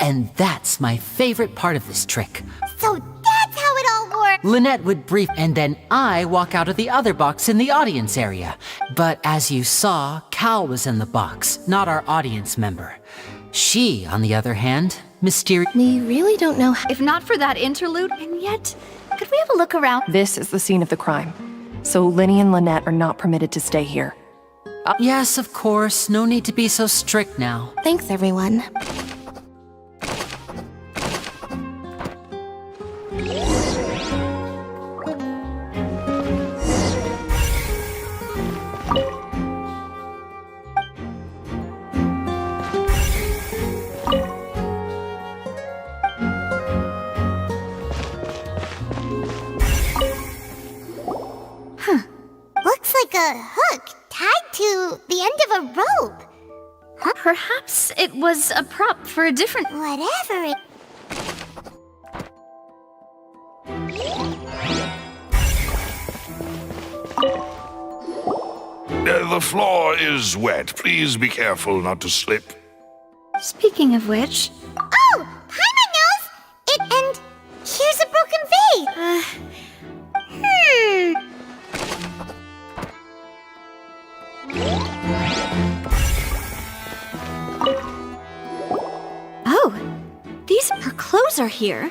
And that's my favorite part of this trick. So that's how it all works. Lynette would brief and then I walk out of the other box in the audience area. But as you saw, Cal was in the box, not our audience member. She, on the other hand, mysterious. We really don't know how. If not for that interlude, and yet, could we have a look around? This is the scene of the crime. So Linny and Lynette are not permitted to stay here. Yes, of course. No need to be so strict now. Thanks, everyone. Looks like a hook tied to the end of a rope. Huh? Perhaps it was a prop for a different... Whatever it... The floor is wet. Please be careful not to slip. Speaking of which... Oh! Paimon knows! It... and... here's a broken vase! Oh! Her clothes are here.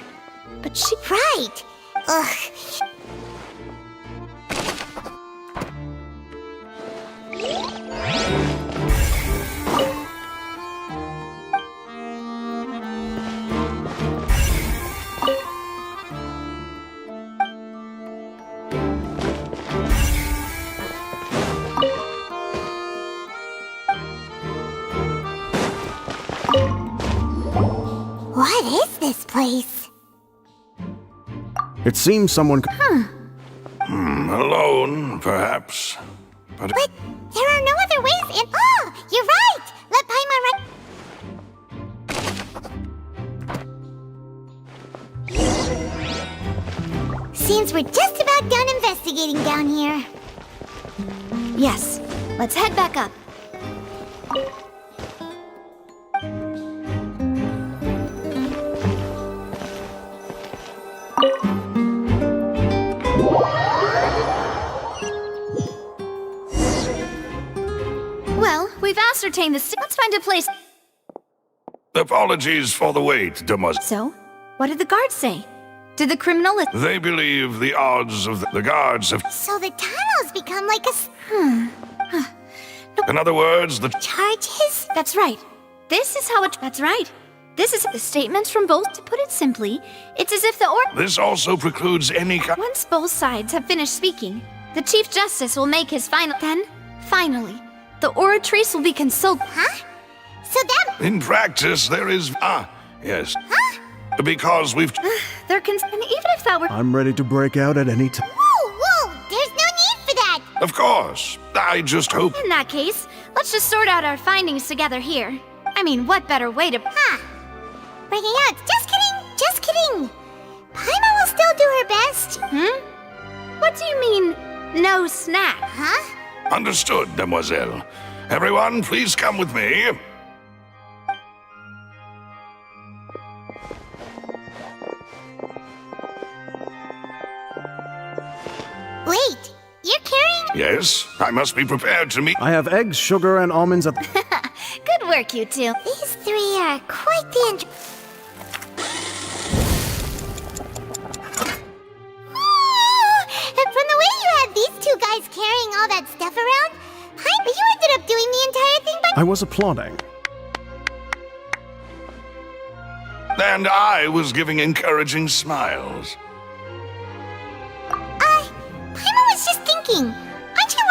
But she... Right! Ugh. What is this place? It seems someone... Alone, perhaps. But there are no other ways in... Oh! You're right! Let Paimon right... Seems we're just about done investigating down here. Yes. Let's head back up. Well, we've ascertained the... Let's find a place... apologies for the wait, Demoiselle. So, what did the guards say? Did the criminal... They believe the odds of the guards have... So the tunnels become like a... In other words, the... Charges? That's right. This is how it... That's right. This is the statements from both... To put it simply, it's as if the This also precludes any... Once both sides have finished speaking, the Chief Justice will make his final... Then, finally, the oratrice will be consulted. Huh? So that... In practice, there is... yes. Huh? Because we've... And even if that were... I'm ready to break out at any time. Whoa! There's no need for that! Of course. I just hope... In that case, let's just sort out our findings together here. I mean, what better way to... Breaking out. Just kidding! Just kidding! Paimon will still do her best. What do you mean, no snack? Huh? Understood, Demoiselle. Everyone, please come with me. Wait, you're carrying... Yes, I must be prepared to meet... I have eggs, sugar, and almonds at... Good work, you two. These three are quite the... And from the way you had these two guys carrying all that stuff around, you ended up doing the entire thing by... I was applauding. And I was giving encouraging smiles. Paimon was just thinking. Aren't you...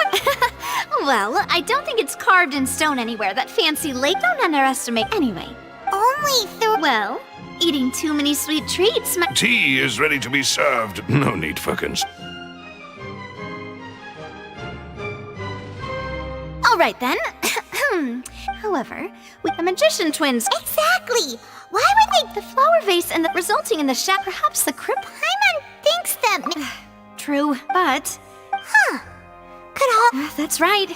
Well, I don't think it's carved in stone anywhere. That fancy lake, don't underestimate. Anyway. Only through... Well, eating too many sweet treats might... Tea is ready to be served. No need for All right, then. However, with the magician twins... Exactly! Why would they... The flower vase and the resulting in the shack, perhaps the crypt... Paimon thinks them... True, but... Could all... That's right.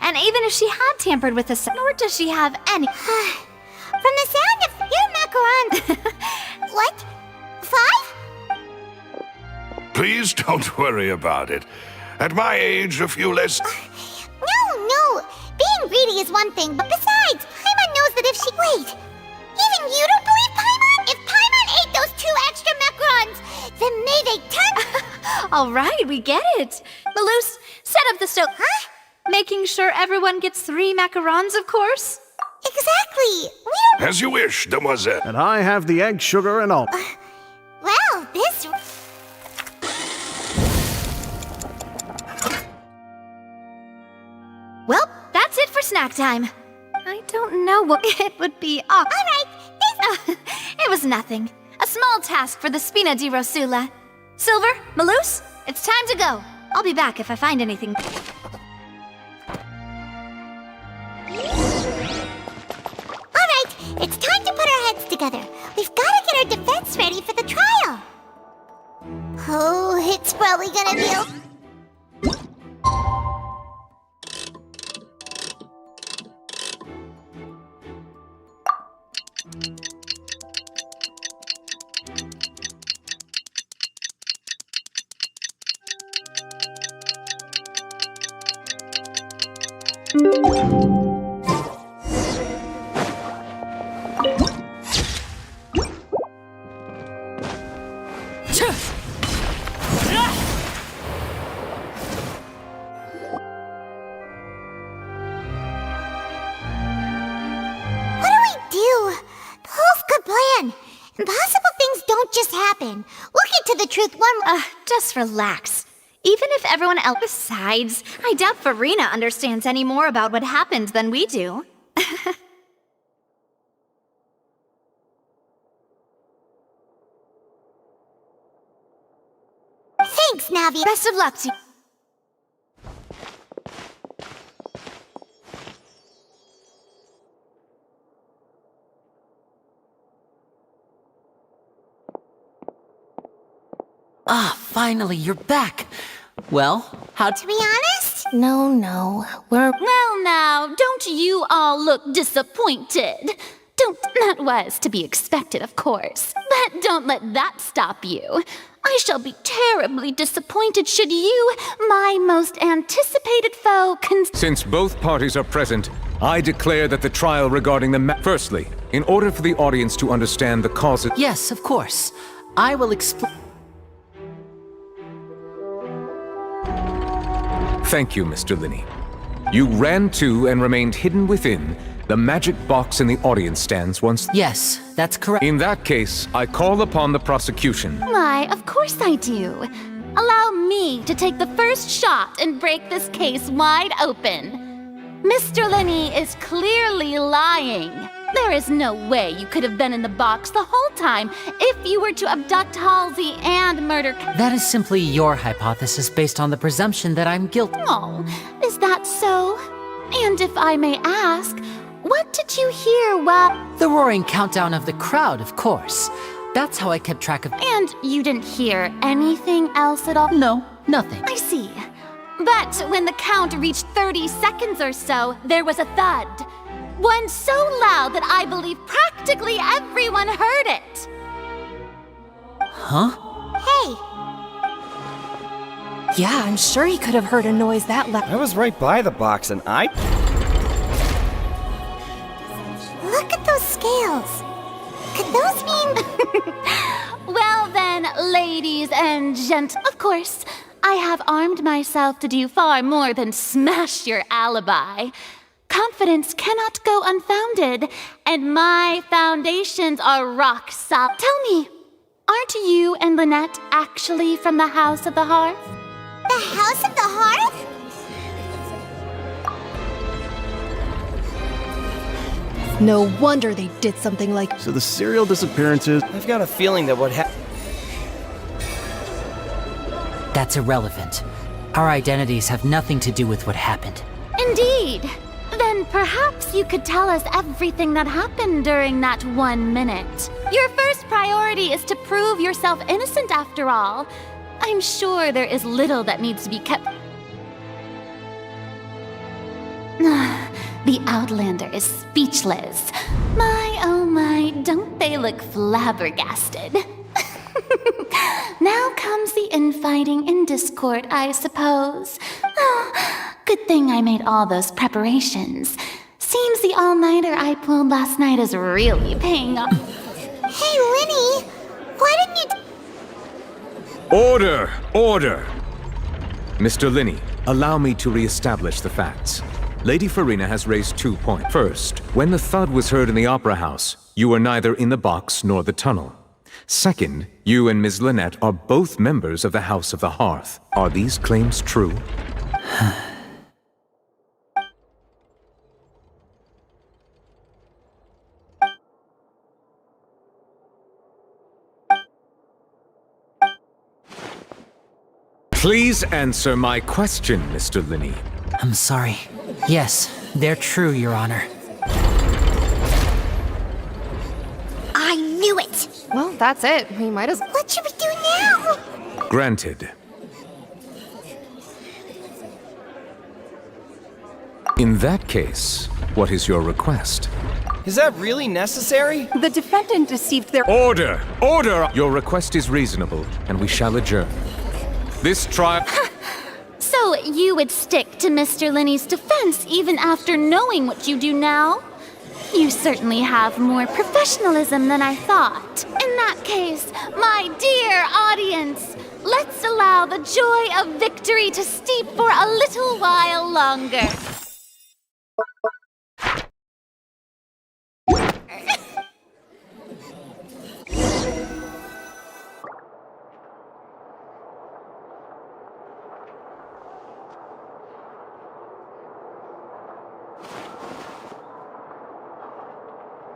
And even if she had tampered with the... Nor does she have any... From the sound of your macarons... What? 5? Please don't worry about it. At my age, a few less... No. Being greedy is one thing, but besides, Paimon knows that if she... Wait. Even you don't believe Paimon? If Paimon ate those 2 extra macarons, then may they turn... All right, we get it. Maloose, set up the stove. Huh? Making sure everyone gets 3 macarons, of course. Exactly. We don't... As you wish, Demoiselle. And I have the egg, sugar, and all... Well, this... Well, that's it for snack time. I don't know what it would be. Oh. All right, it was nothing. A small task for the Spina di Rosula. Silver, Maloose, it's time to go. I'll be back if I find anything. All right, it's time to put our heads together. We've got to get our defense ready for the trial. Oh, it's probably gonna be... Impossible things don't just happen. We'll get to the truth one... Just relax. Even if everyone else... Besides, I doubt Farina understands any more about what happened than we do. Thanks, Navi. Best of luck to you. Finally, you're back. Well, how... To be honest? No. We're... Well now, don't you all look disappointed? That was to be expected, of course. But don't let that stop you. I shall be terribly disappointed should you, my most anticipated foe, Since both parties are present, I declare that the trial regarding the Firstly, in order for the audience to understand the causes... Yes, of course. I will explain... Thank you, Mr. Linney. You ran to and remained hidden within the magic box in the audience stands once... Yes, that's correct. In that case, I call upon the prosecution. Why, of course I do. Allow me to take the first shot and break this case wide open. Mr. Linney is clearly lying. There is no way you could have been in the box the whole time if you were to abduct Halsey and murder. That is simply your hypothesis based on the presumption that I'm guilty. Oh, is that so? And if I may ask, what did you hear while... The roaring countdown of the crowd, of course. That's how I kept track of... And you didn't hear anything else at all? No, nothing. I see. But when the count reached 30 seconds or so, there was a thud. One so loud that I believe practically everyone heard it. Huh? Hey, Yeah, I'm sure he could have heard a noise that loud. I was right by the box and I... look at those scales. Could those mean... Well then, ladies and of course, I have armed myself to do far more than smash your alibi. Confidence cannot go unfounded, and my foundations are rock solid. Tell me, aren't you and Lynette actually from the House of the Hearth? the House of the Hearth? No wonder they did something like... So the serial disappearances... I've got a feeling that what That's irrelevant. Our identities have nothing to do with what happened. Indeed. Then perhaps you could tell us everything that happened during that 1 minute. Your first priority is to prove yourself innocent after all. I'm sure there is little that needs to be kept... The Outlander is speechless. My, oh my, don't they look flabbergasted? Now comes the infighting and discord, I suppose. Oh, good thing I made all those preparations. Seems the all-nighter I pulled last night is really paying off. Hey, Linny! Why didn't you... Order! Order! Mr. Linney, allow me to re-establish the facts. Lady Farina has raised 2 points. First, when the thud was heard in the Opera House, you were neither in the box nor the tunnel. Second, you and Ms. Lynette are both members of the House of the Hearth. Are these claims true? Please answer my question, Mr. Linney. I'm sorry. Yes, they're true, Your Honor. I knew it! Well, that's it. We might as... What should we do now? Granted. In that case, what is your request? Is that really necessary? The defendant deceived their... Order! Order! Your request is reasonable, and we shall adjourn. This trial... So you would stick to Mr. Linney's defense even after knowing what you do now? You certainly have more professionalism than I thought. In that case, my dear audience, let's allow the joy of victory to steep for a little while longer.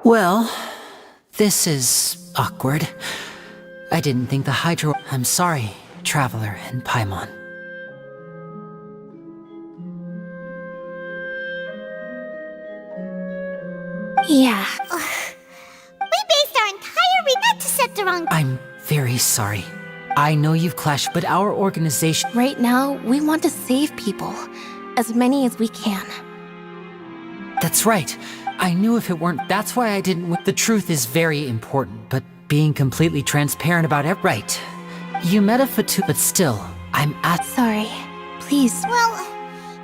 Well, this is awkward. I didn't think the Hydro... I'm sorry, Traveler and Paimon. Yeah. We based our entire regret to set the wrong... I'm very sorry. I know you've clashed, but our organization... Right now, we want to save people. As many as we can. That's right. I knew if it weren't... That's why I didn't... The truth is very important, but being completely transparent about it... Right. You met a Fatu... But still, I'm at... Sorry. Please. Well,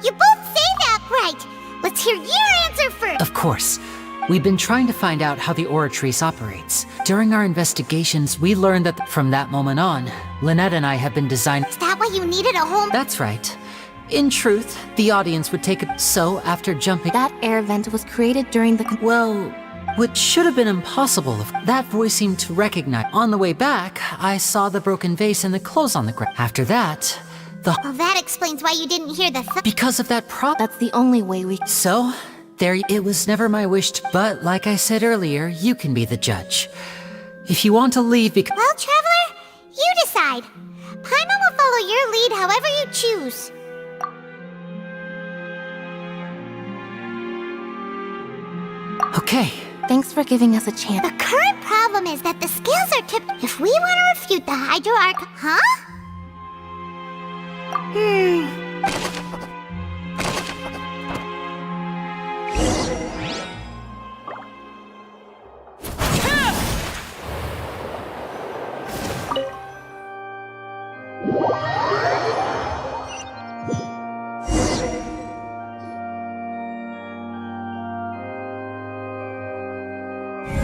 you both say that right. Let's hear your answer first. Of course. We've been trying to find out how the Oratrice operates. During our investigations, we learned that from that moment on, Lynette and I have been designing... Is that why you needed a home? That's right. In truth, the audience would take it. So, after jumping... That air vent was created during the... Well, what should have been impossible if... That voice seemed to recognize... On the way back, I saw the broken vase and the clothes on the ground. After that, Well, that explains why you didn't hear the Because of that That's the only way we... So, It was never my wish, but like I said earlier, you can be the judge. If you want to leave because— Well, Traveler, you decide. Paimon will follow your lead however you choose. Okay. Thanks for giving us a chance. The current problem is that the scales are tipped. If we want to refute the Hydroarch, huh?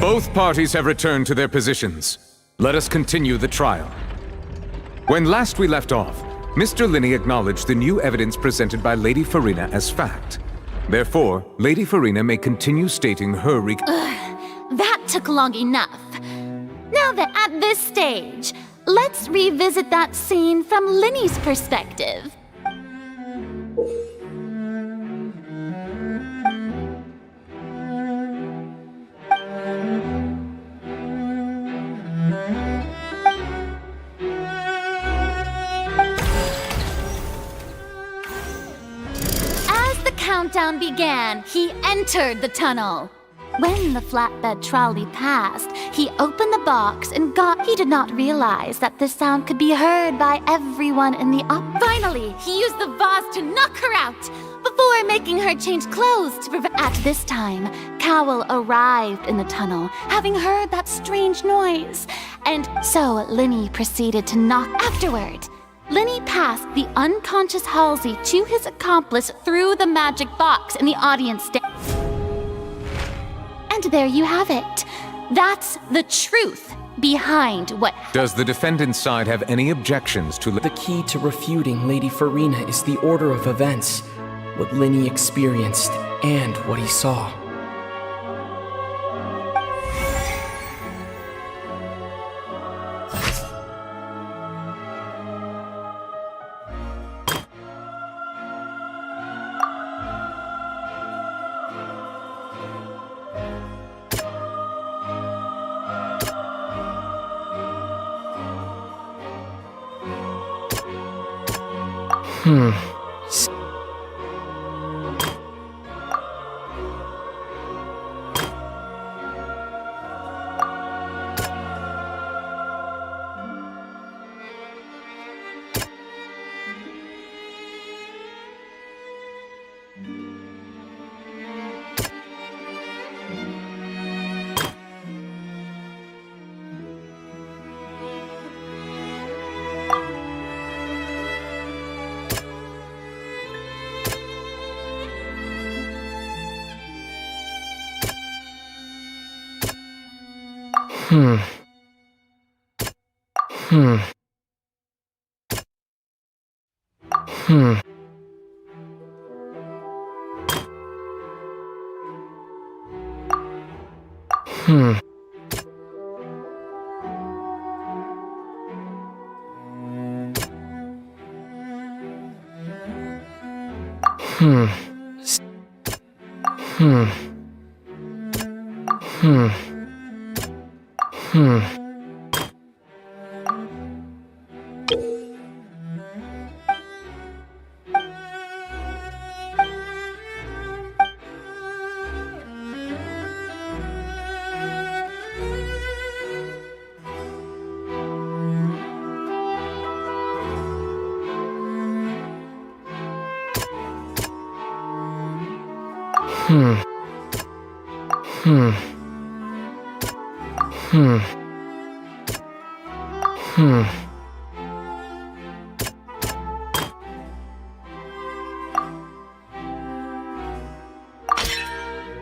Both parties have returned to their positions. Let us continue the trial. When last we left off, Mr. Linney acknowledged the new evidence presented by Lady Farina as fact. Therefore, Lady Farina may continue stating her That took long enough. Now that at this stage, let's revisit that scene from Linney's perspective. Countdown began, he entered the tunnel. When the flatbed trolley passed, he opened the box and he did not realize that the sound could be heard by everyone in the Finally, he used the vase to knock her out before making her change clothes to prevent— At this time, Cowell arrived in the tunnel, having heard that strange noise. And so Linney proceeded to knock afterward. Linney passed the unconscious Halsey to his accomplice through the magic box in the audience stage. And there you have it. That's the truth behind what— Does the defendant's side have any objections to— The key to refuting Lady Farina is the order of events, what Linney experienced, and what he saw.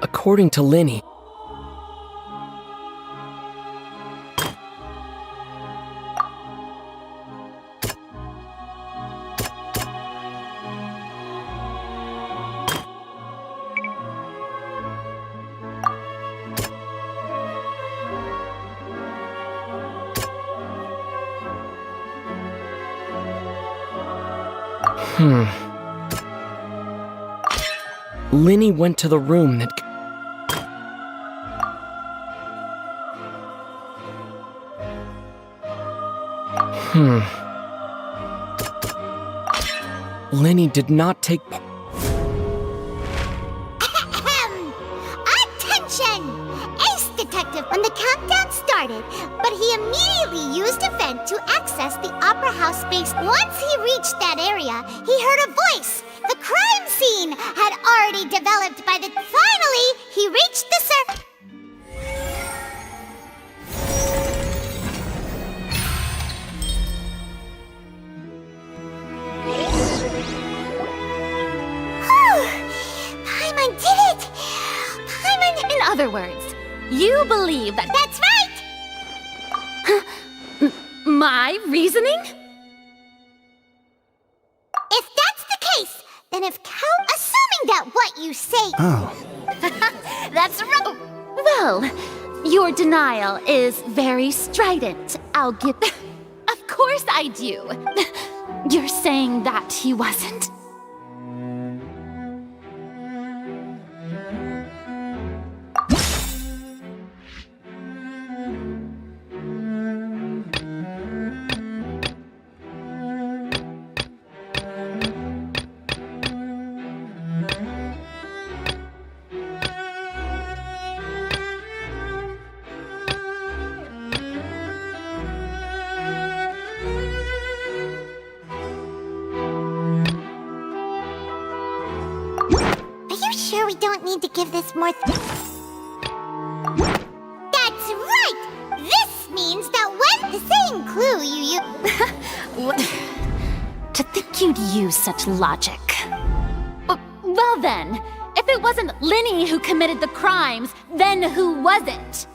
According to Linney, Linny went to the room that... Linny did not take... Attention! Ace Detective when the countdown started, but he immediately used a vent to access the Opera House space. Once he reached that area, he heard a voice. The crime scene had already developed by the... Finally, he reached the surface. Paimon did it! Paimon... In other words, you believe that... That's right! My reasoning? If that's the case, then if assuming that what you say... Oh. That's right. Well, your denial is very strident. I'll give... Of course I do. You're saying that he wasn't. Sure we don't need to give this more... That's right! This means that when... The same clue you To think you'd use such logic. Well then, if it wasn't Linny who committed the crimes, then who was it?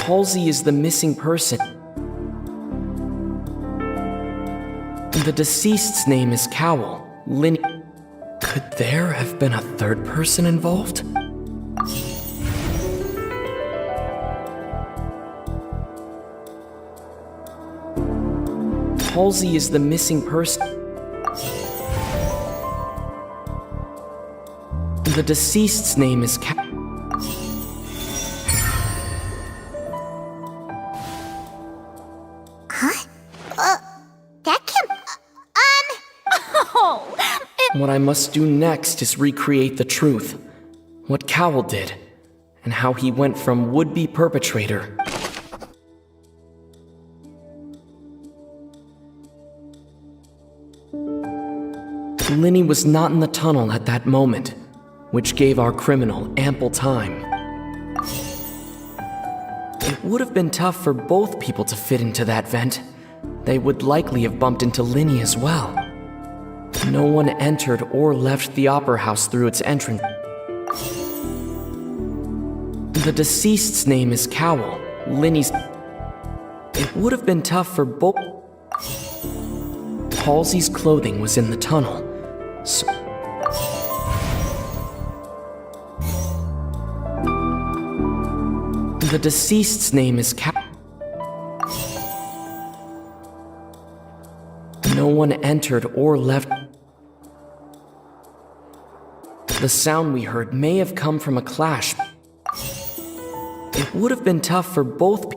Halsey is the missing person. The deceased's name is Cowell. Linny... Could there have been a third person involved? Halsey is the missing person. The deceased's name is Cowell. What I must do next is recreate the truth. What Cowell did, and how he went from would-be perpetrator. Linny was not in the tunnel at that moment, which gave our criminal ample time. It would have been tough for both people to fit into that vent. They would likely have bumped into Linny as well. No one entered or left the Opera House through its entrance. The deceased's name is Cowell. Linny's... It would have been tough for both... Halsey's clothing was in the tunnel, so... The deceased's name is Cowell. No one entered or left. The sound we heard may have come from a clash. It would have been tough for both.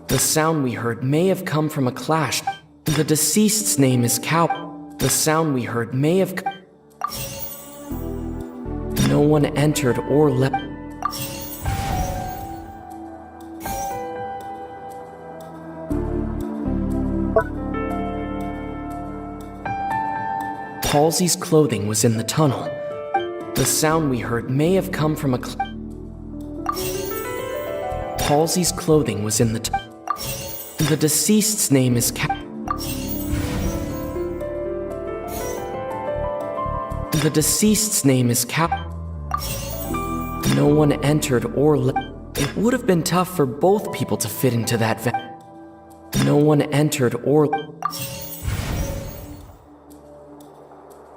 The sound we heard may have come from a clash. The deceased's name is Cowell. The sound we heard may have. No one entered or left. Halsey's clothing was in the tunnel. The sound we heard may have come from a... Halsey's clothing was in the... The deceased's name is The The deceased's name is Cal. No one entered or left. It would have been tough for both people to fit into that vent. No one entered or...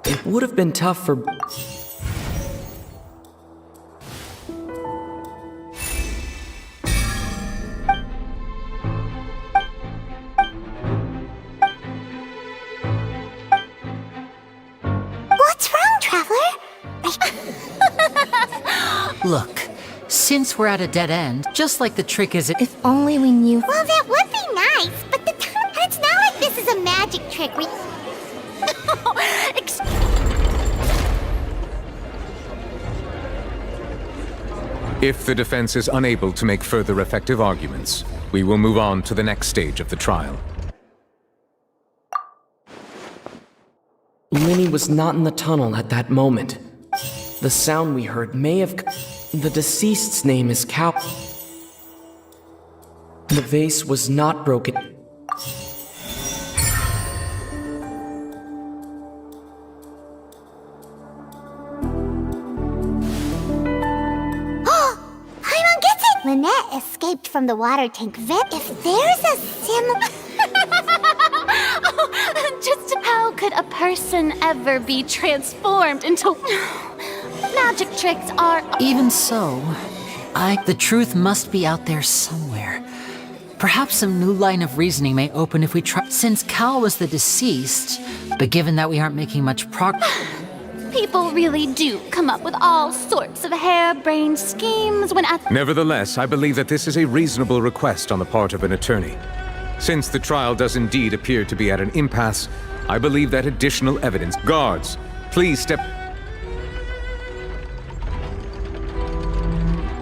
It would have been tough for... What's wrong, Traveler? Look, since we're at a dead end, just like the trick is... If only we knew... Well, that would be nice, but it's not like this is a magic trick. If the defense is unable to make further effective arguments, we will move on to the next stage of the trial. Linny was not in the tunnel at that moment. The sound we heard may have... The deceased's name is Cal. The vase was not broken. Lynette escaped from the water tank vent. If there's a Just how could a person ever be transformed into... Magic tricks are... Even so, the truth must be out there somewhere. Perhaps some new line of reasoning may open if we try... Since Cal was the deceased, but given that we aren't making much progress... People really do come up with all sorts of harebrained schemes when at... Nevertheless, I believe that this is a reasonable request on the part of an attorney. Since the trial does indeed appear to be at an impasse, I believe that additional evidence... Guards, please step...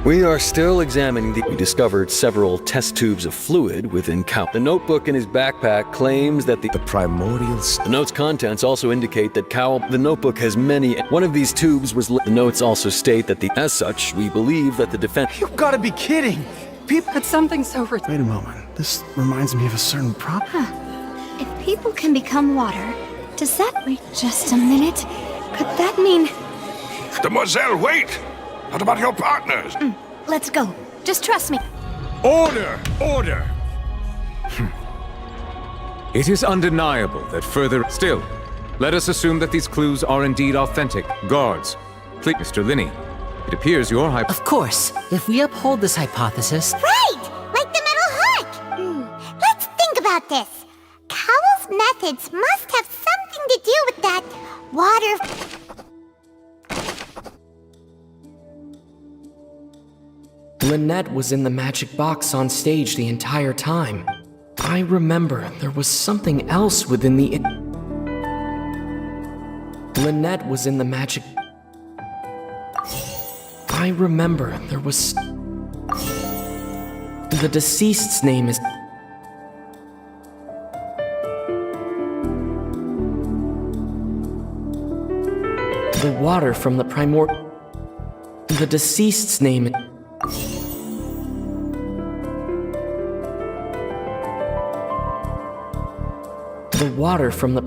We are still examining the... We discovered several test tubes of fluid within Cal. The notebook in his backpack claims that the primordial... The note's contents also indicate that the notebook has many... One of these tubes was lit. The notes also state that As such, we believe that the defense... You gotta be kidding! People... But something so... Wait a moment. This reminds me of a certain problem. If people can become water, does that... Wait just a minute. Could that mean... Demoiselle, wait! What about your partners? Let's go. Just trust me. Order! Order! It is undeniable that further... Still, let us assume that these clues are indeed authentic. Guards, please, Mr. Linney, it appears your Of course, if we uphold this hypothesis... Right! Like the metal hook! Let's think about this. Cowell's methods must have something to do with that water... Lynette was in the magic box on stage the entire time. I remember there was something else within the... Lynette was in the magic... I remember there was... The deceased's name is... The water from the The deceased's name... The water from the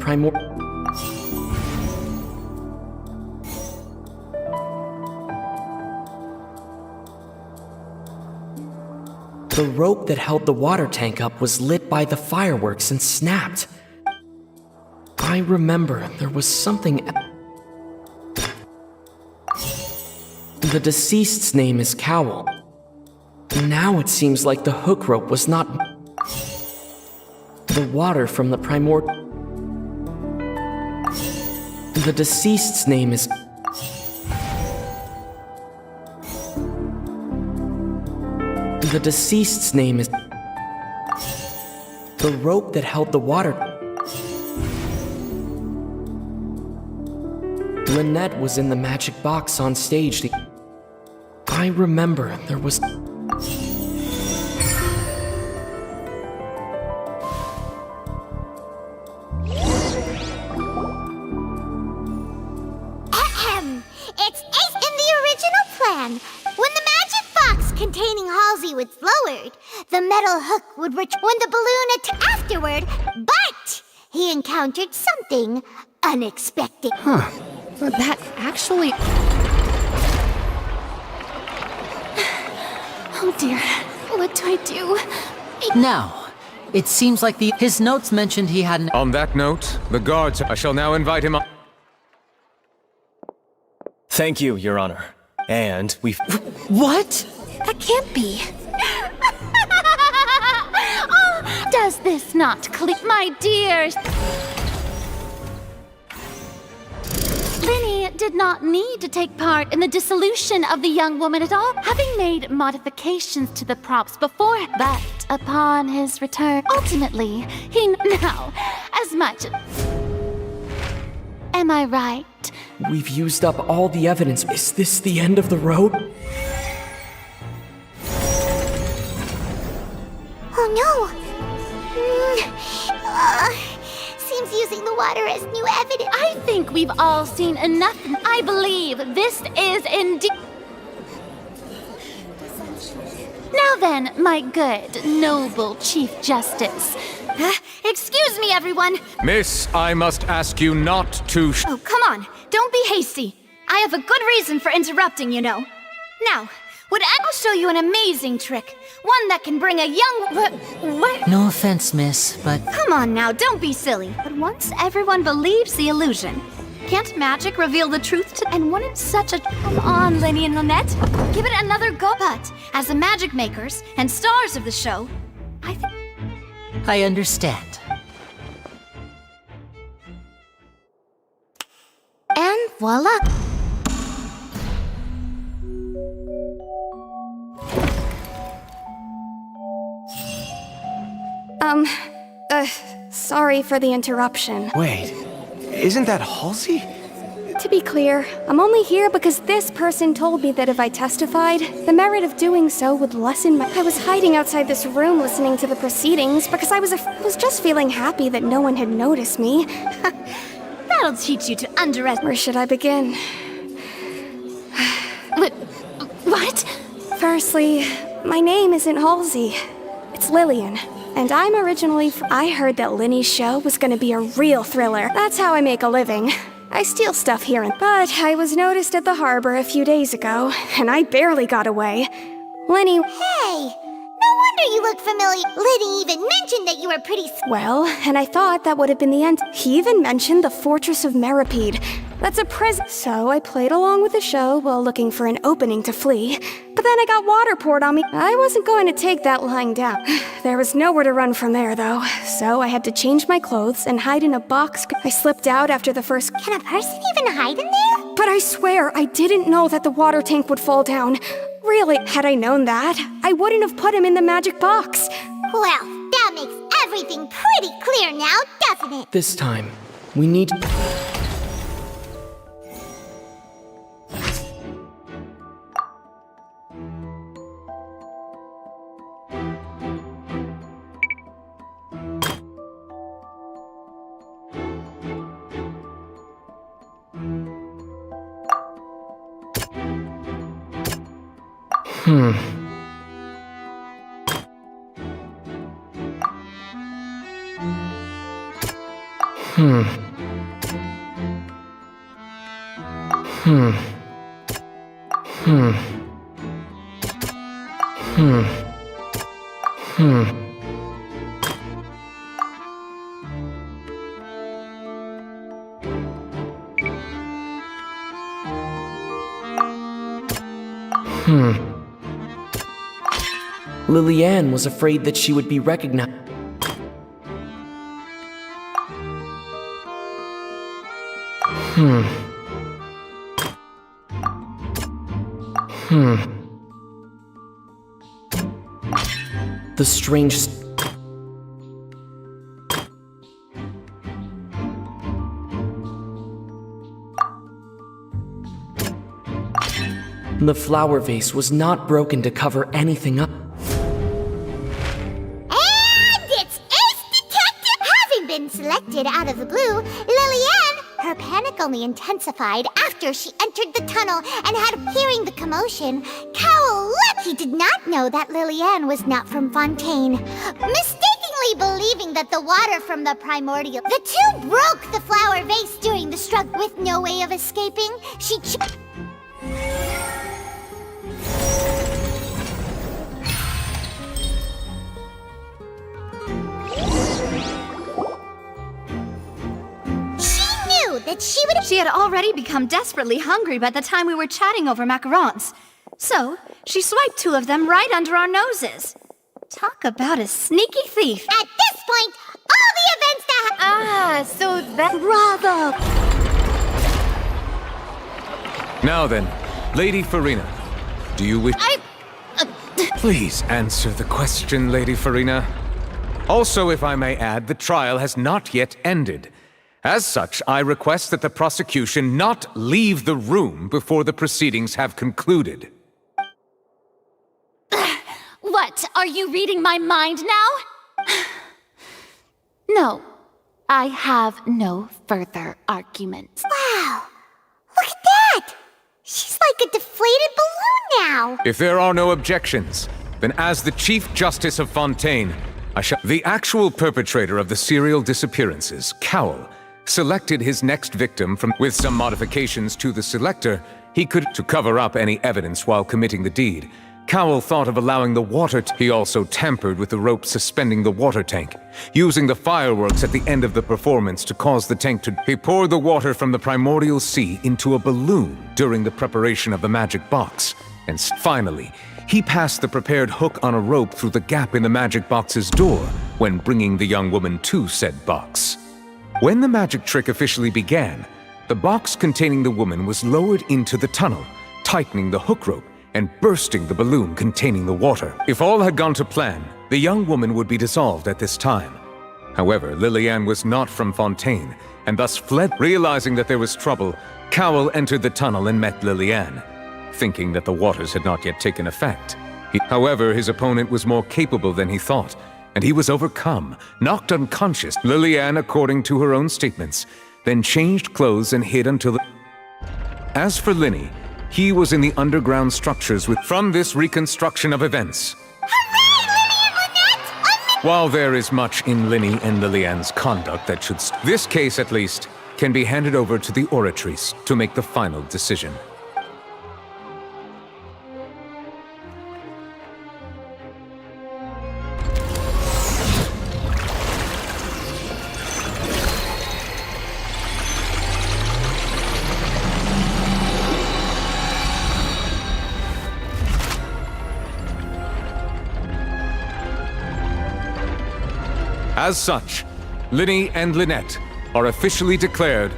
The rope that held the water tank up was lit by the fireworks and snapped. I remember there was something... The deceased's name is Cowell. Now it seems like the hook rope was not... The water from the The deceased's name is... The deceased's name is... The rope that held the water... Lynette was in the magic box on stage. I remember there was... It's in the original plan. When the magic box containing Halsey was lowered, the metal hook would return when the balloon afterward, but he encountered something unexpected. That actually... Oh dear, what do I do? Now, it seems like his notes mentioned he hadn't. On that note, the guards. I shall now invite him up. Thank you, Your Honor. And we've. What? That can't be. Oh, does this not click, my dears? Linny did not need to take part in the dissolution of the young woman at all, having made modifications to the props before. But upon his return, ultimately, he now as much. Am I right? We've used up all the evidence. Is this the end of the road? Oh no! Seems using the water as new evidence. I think we've all seen enough. I believe this is indeed. Now then, my good, noble Chief Justice. Excuse me, everyone. Miss, I must ask you not to. Oh, come on. Don't be hasty. I have a good reason for interrupting, you know. Now, I'll show you an amazing trick. One that can bring a young... What? No offense, miss, but... Come on now, don't be silly. But once everyone believes the illusion, can't magic reveal the truth to... And wouldn't such a... Come on, Linny and Lynette. Give it another go. But, as the magic makers and stars of the show, I think... I understand. And voila! Sorry for the interruption. Wait, isn't that Halsey? To be clear, I'm only here because this person told me that if I testified, the merit of doing so would lessen my... I was hiding outside this room listening to the proceedings because I was just feeling happy that no one had noticed me. That'll teach you to underestimate... Where should I begin? What? Firstly, my name isn't Halsey. It's Lillian. And I'm originally I heard that Linny's show was gonna be a real thriller. That's how I make a living. I steal stuff here and... But I was noticed at the harbor a few days ago, and I barely got away. Linny... Hey! No wonder you look familiar. Liddy even mentioned that you were pretty... Well, and I thought that would have been the end. He even mentioned the Fortress of Meripede. That's a prison. So I played along with the show while looking for an opening to flee. But then I got water poured on me. I wasn't going to take that lying down. There was nowhere to run from there, though. So I had to change my clothes and hide in a box. I slipped out after the first... Can a person even hide in there? But I swear, I didn't know that the water tank would fall down. Really, had I known that, I wouldn't have put him in the magic box. Well, that makes everything pretty clear now, doesn't it? This time, we need... Lillian was afraid that she would be recognized. The strange... The flower vase was not broken to cover anything up. And it's Ace Detective! Having been selected out of the blue, Lillian, her panic only intensified after she entered the tunnel and had hearing the commotion. Cowl leapt. He did not know that Lillian was not from Fontaine. Mistaking firmly believing that the water from the primordial... The two broke the flower vase during the struggle. With no way of escaping, she... She had already become desperately hungry by the time we were chatting over macarons. So, she swiped 2 of them right under our noses. Talk about a sneaky thief. At this point, all the events that so that... Bravo! Now then, Lady Farina, do you wish... Please answer the question, Lady Farina. Also, if I may add, the trial has not yet ended. As such, I request that the prosecution not leave the room before the proceedings have concluded. What, are you reading my mind now? No, I have no further arguments. Wow, look at that! She's like a deflated balloon now! If there are no objections, then as the Chief Justice of Fontaine, I shall... The actual perpetrator of the serial disappearances, Cowell, selected his next victim from... With some modifications to the selector, he could... To cover up any evidence while committing the deed, Cowell thought of allowing the water... He also tampered with the rope suspending the water tank, using the fireworks at the end of the performance to cause the tank to... He poured the water from the primordial sea into a balloon during the preparation of the magic box. And finally, he passed the prepared hook on a rope through the gap in the magic box's door when bringing the young woman to said box. When the magic trick officially began, the box containing the woman was lowered into the tunnel, tightening the hook rope and bursting the balloon containing the water. If all had gone to plan, the young woman would be dissolved at this time. However, Lillian was not from Fontaine, and thus fled. Realizing that there was trouble, Cowell entered the tunnel and met Lillian, thinking that the waters had not yet taken effect. However, his opponent was more capable than he thought, and he was overcome, knocked unconscious. Lillian, according to her own statements, then changed clothes and hid until the... As for Linny, he was in the underground structures with... From this reconstruction of events... While there is much in Linny and Lillian's conduct that should... This case, at least, can be handed over to the Oratrice to make the final decision. As such, Linny and Lynette are officially declared...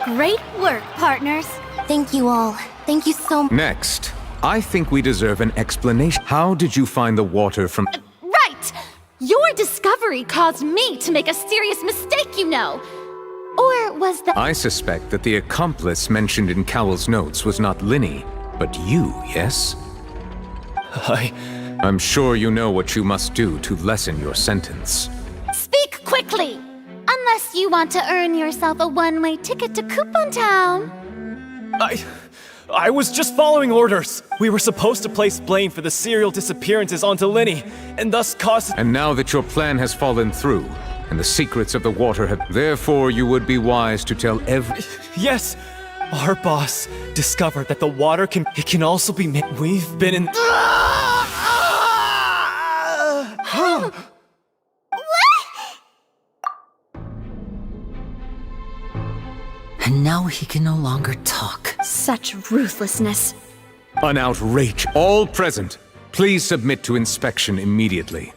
Great work, partners. Thank you all. Thank you so much. Next, I think we deserve an explanation. How did you find the water from... Right! Your discovery caused me to make a serious mistake, you know. Or was that... I suspect that the accomplice mentioned in Cowell's notes was not Linny, but you, yes? I'm sure you know what you must do to lessen your sentence. Speak quickly! Unless you want to earn yourself a one-way ticket to Coupon Town. I was just following orders. We were supposed to place blame for the serial disappearances onto Linny, and thus cause... And now that your plan has fallen through, and the secrets of the water have... Therefore, you would be wise to tell every... Yes! Our boss discovered that the water can... It can also be made... We've been in... And now he can no longer talk. Such ruthlessness. An outrage. All present, please submit to inspection immediately.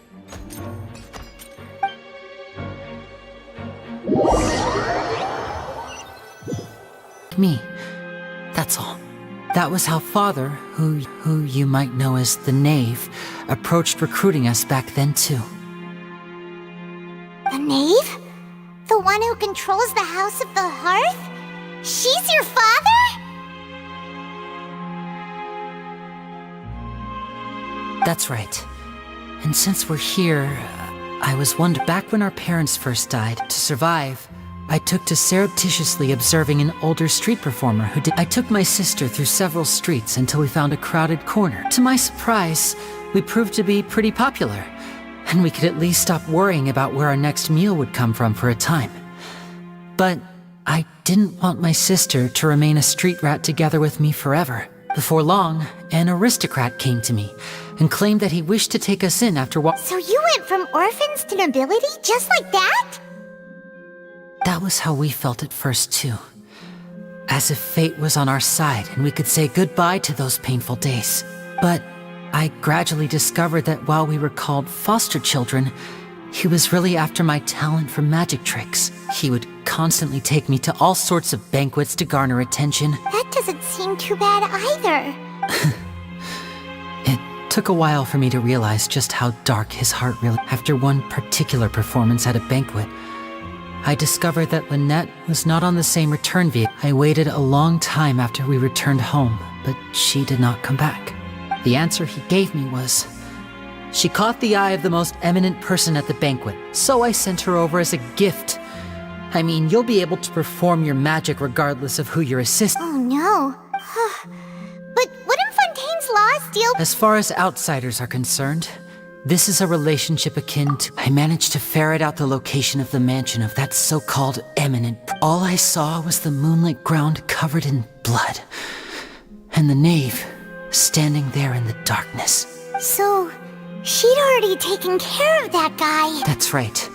Me. That's all. That was how Father, who you might know as the Knave, approached recruiting us back then too. The Knave? The one who controls the House of the Hearth? She's your father? That's right. And since we're here, I was wondering, back when our parents first died, to survive, I took to surreptitiously observing an older street performer who did. I took my sister through several streets until we found a crowded corner. To my surprise, we proved to be pretty popular, and we could at least stop worrying about where our next meal would come from for a time. But I didn't want my sister to remain a street rat together with me forever. Before long, an aristocrat came to me and claimed that he wished to take us in after what. So you went from orphans to nobility just like that? That was how we felt at first, too. As if fate was on our side and we could say goodbye to those painful days. But I gradually discovered that while we were called foster children, he was really after my talent for magic tricks. He would constantly take me to all sorts of banquets to garner attention. That doesn't seem too bad either. It took a while for me to realize just how dark his heart really. After one particular performance at a banquet, I discovered that Lynette was not on the same return vehicle. I waited a long time after we returned home, but she did not come back. The answer he gave me was, she caught the eye of the most eminent person at the banquet, so I sent her over as a gift. I mean, you'll be able to perform your magic regardless of who your assistant. Oh no. But wouldn't Fontaine's laws deal— As far as outsiders are concerned, this is a relationship akin to— I managed to ferret out the location of the mansion of that so-called eminent. All I saw was the moonlit ground covered in blood, and the knave standing there in the darkness. So, she'd already taken care of that guy. That's right.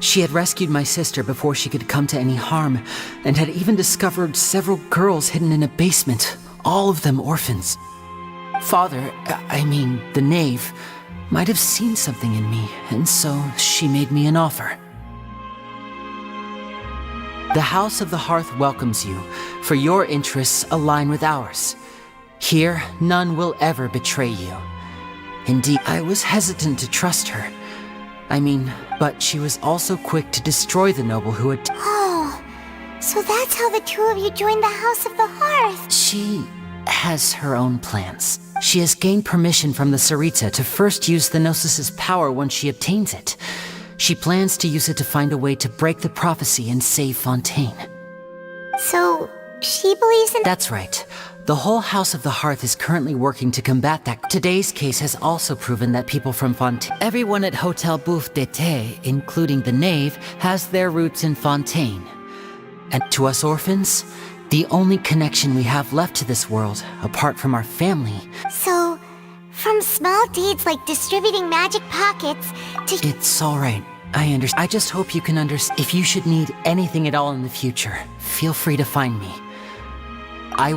She had rescued my sister before she could come to any harm, and had even discovered several girls hidden in a basement, all of them orphans. Father, the knave, might have seen something in me, and so she made me an offer. The House of the Hearth welcomes you, for your interests align with ours. Here, none will ever betray you. Indeed, I was hesitant to trust her. But she was also quick to destroy the noble who had— Oh, so that's how the two of you joined the House of the Hearth. She has her own plans. She has gained permission from the Sarita to first use the Gnosis' power once she obtains it. She plans to use it to find a way to break the prophecy and save Fontaine. So, she believes in— That's right. The whole House of the Hearth is currently working to combat that. Today's case has also proven that people from Fontaine— Everyone at Hotel Bouffe d'été, including the knave, has their roots in Fontaine. And to us orphans, the only connection we have left to this world, apart from our family— So, from small deeds like distributing magic pockets to— It's alright. I understand. I just hope you can understand. If you should need anything at all in the future, feel free to find me. Bye,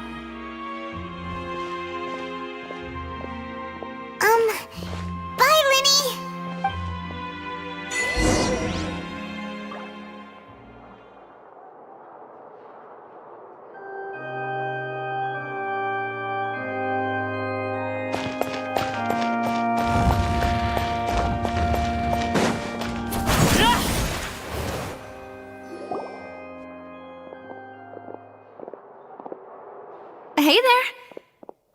Linny! Hey there!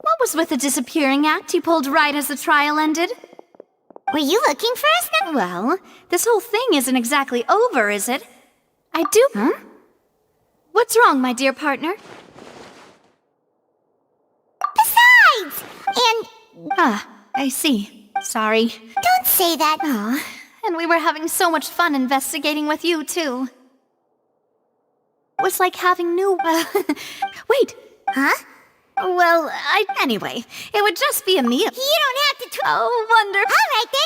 What was with the disappearing act you pulled right as the trial ended? Were you looking for us now? Well, this whole thing isn't exactly over, is it? I do— Huh? What's wrong, my dear partner? Besides! And— I see. Sorry. Don't say that. Aw, and we were having so much fun investigating with you, too. It was like having new— Wait! Huh? Well, anyway, it would just be a meal. You don't have to— Oh, wonderful. All right, then.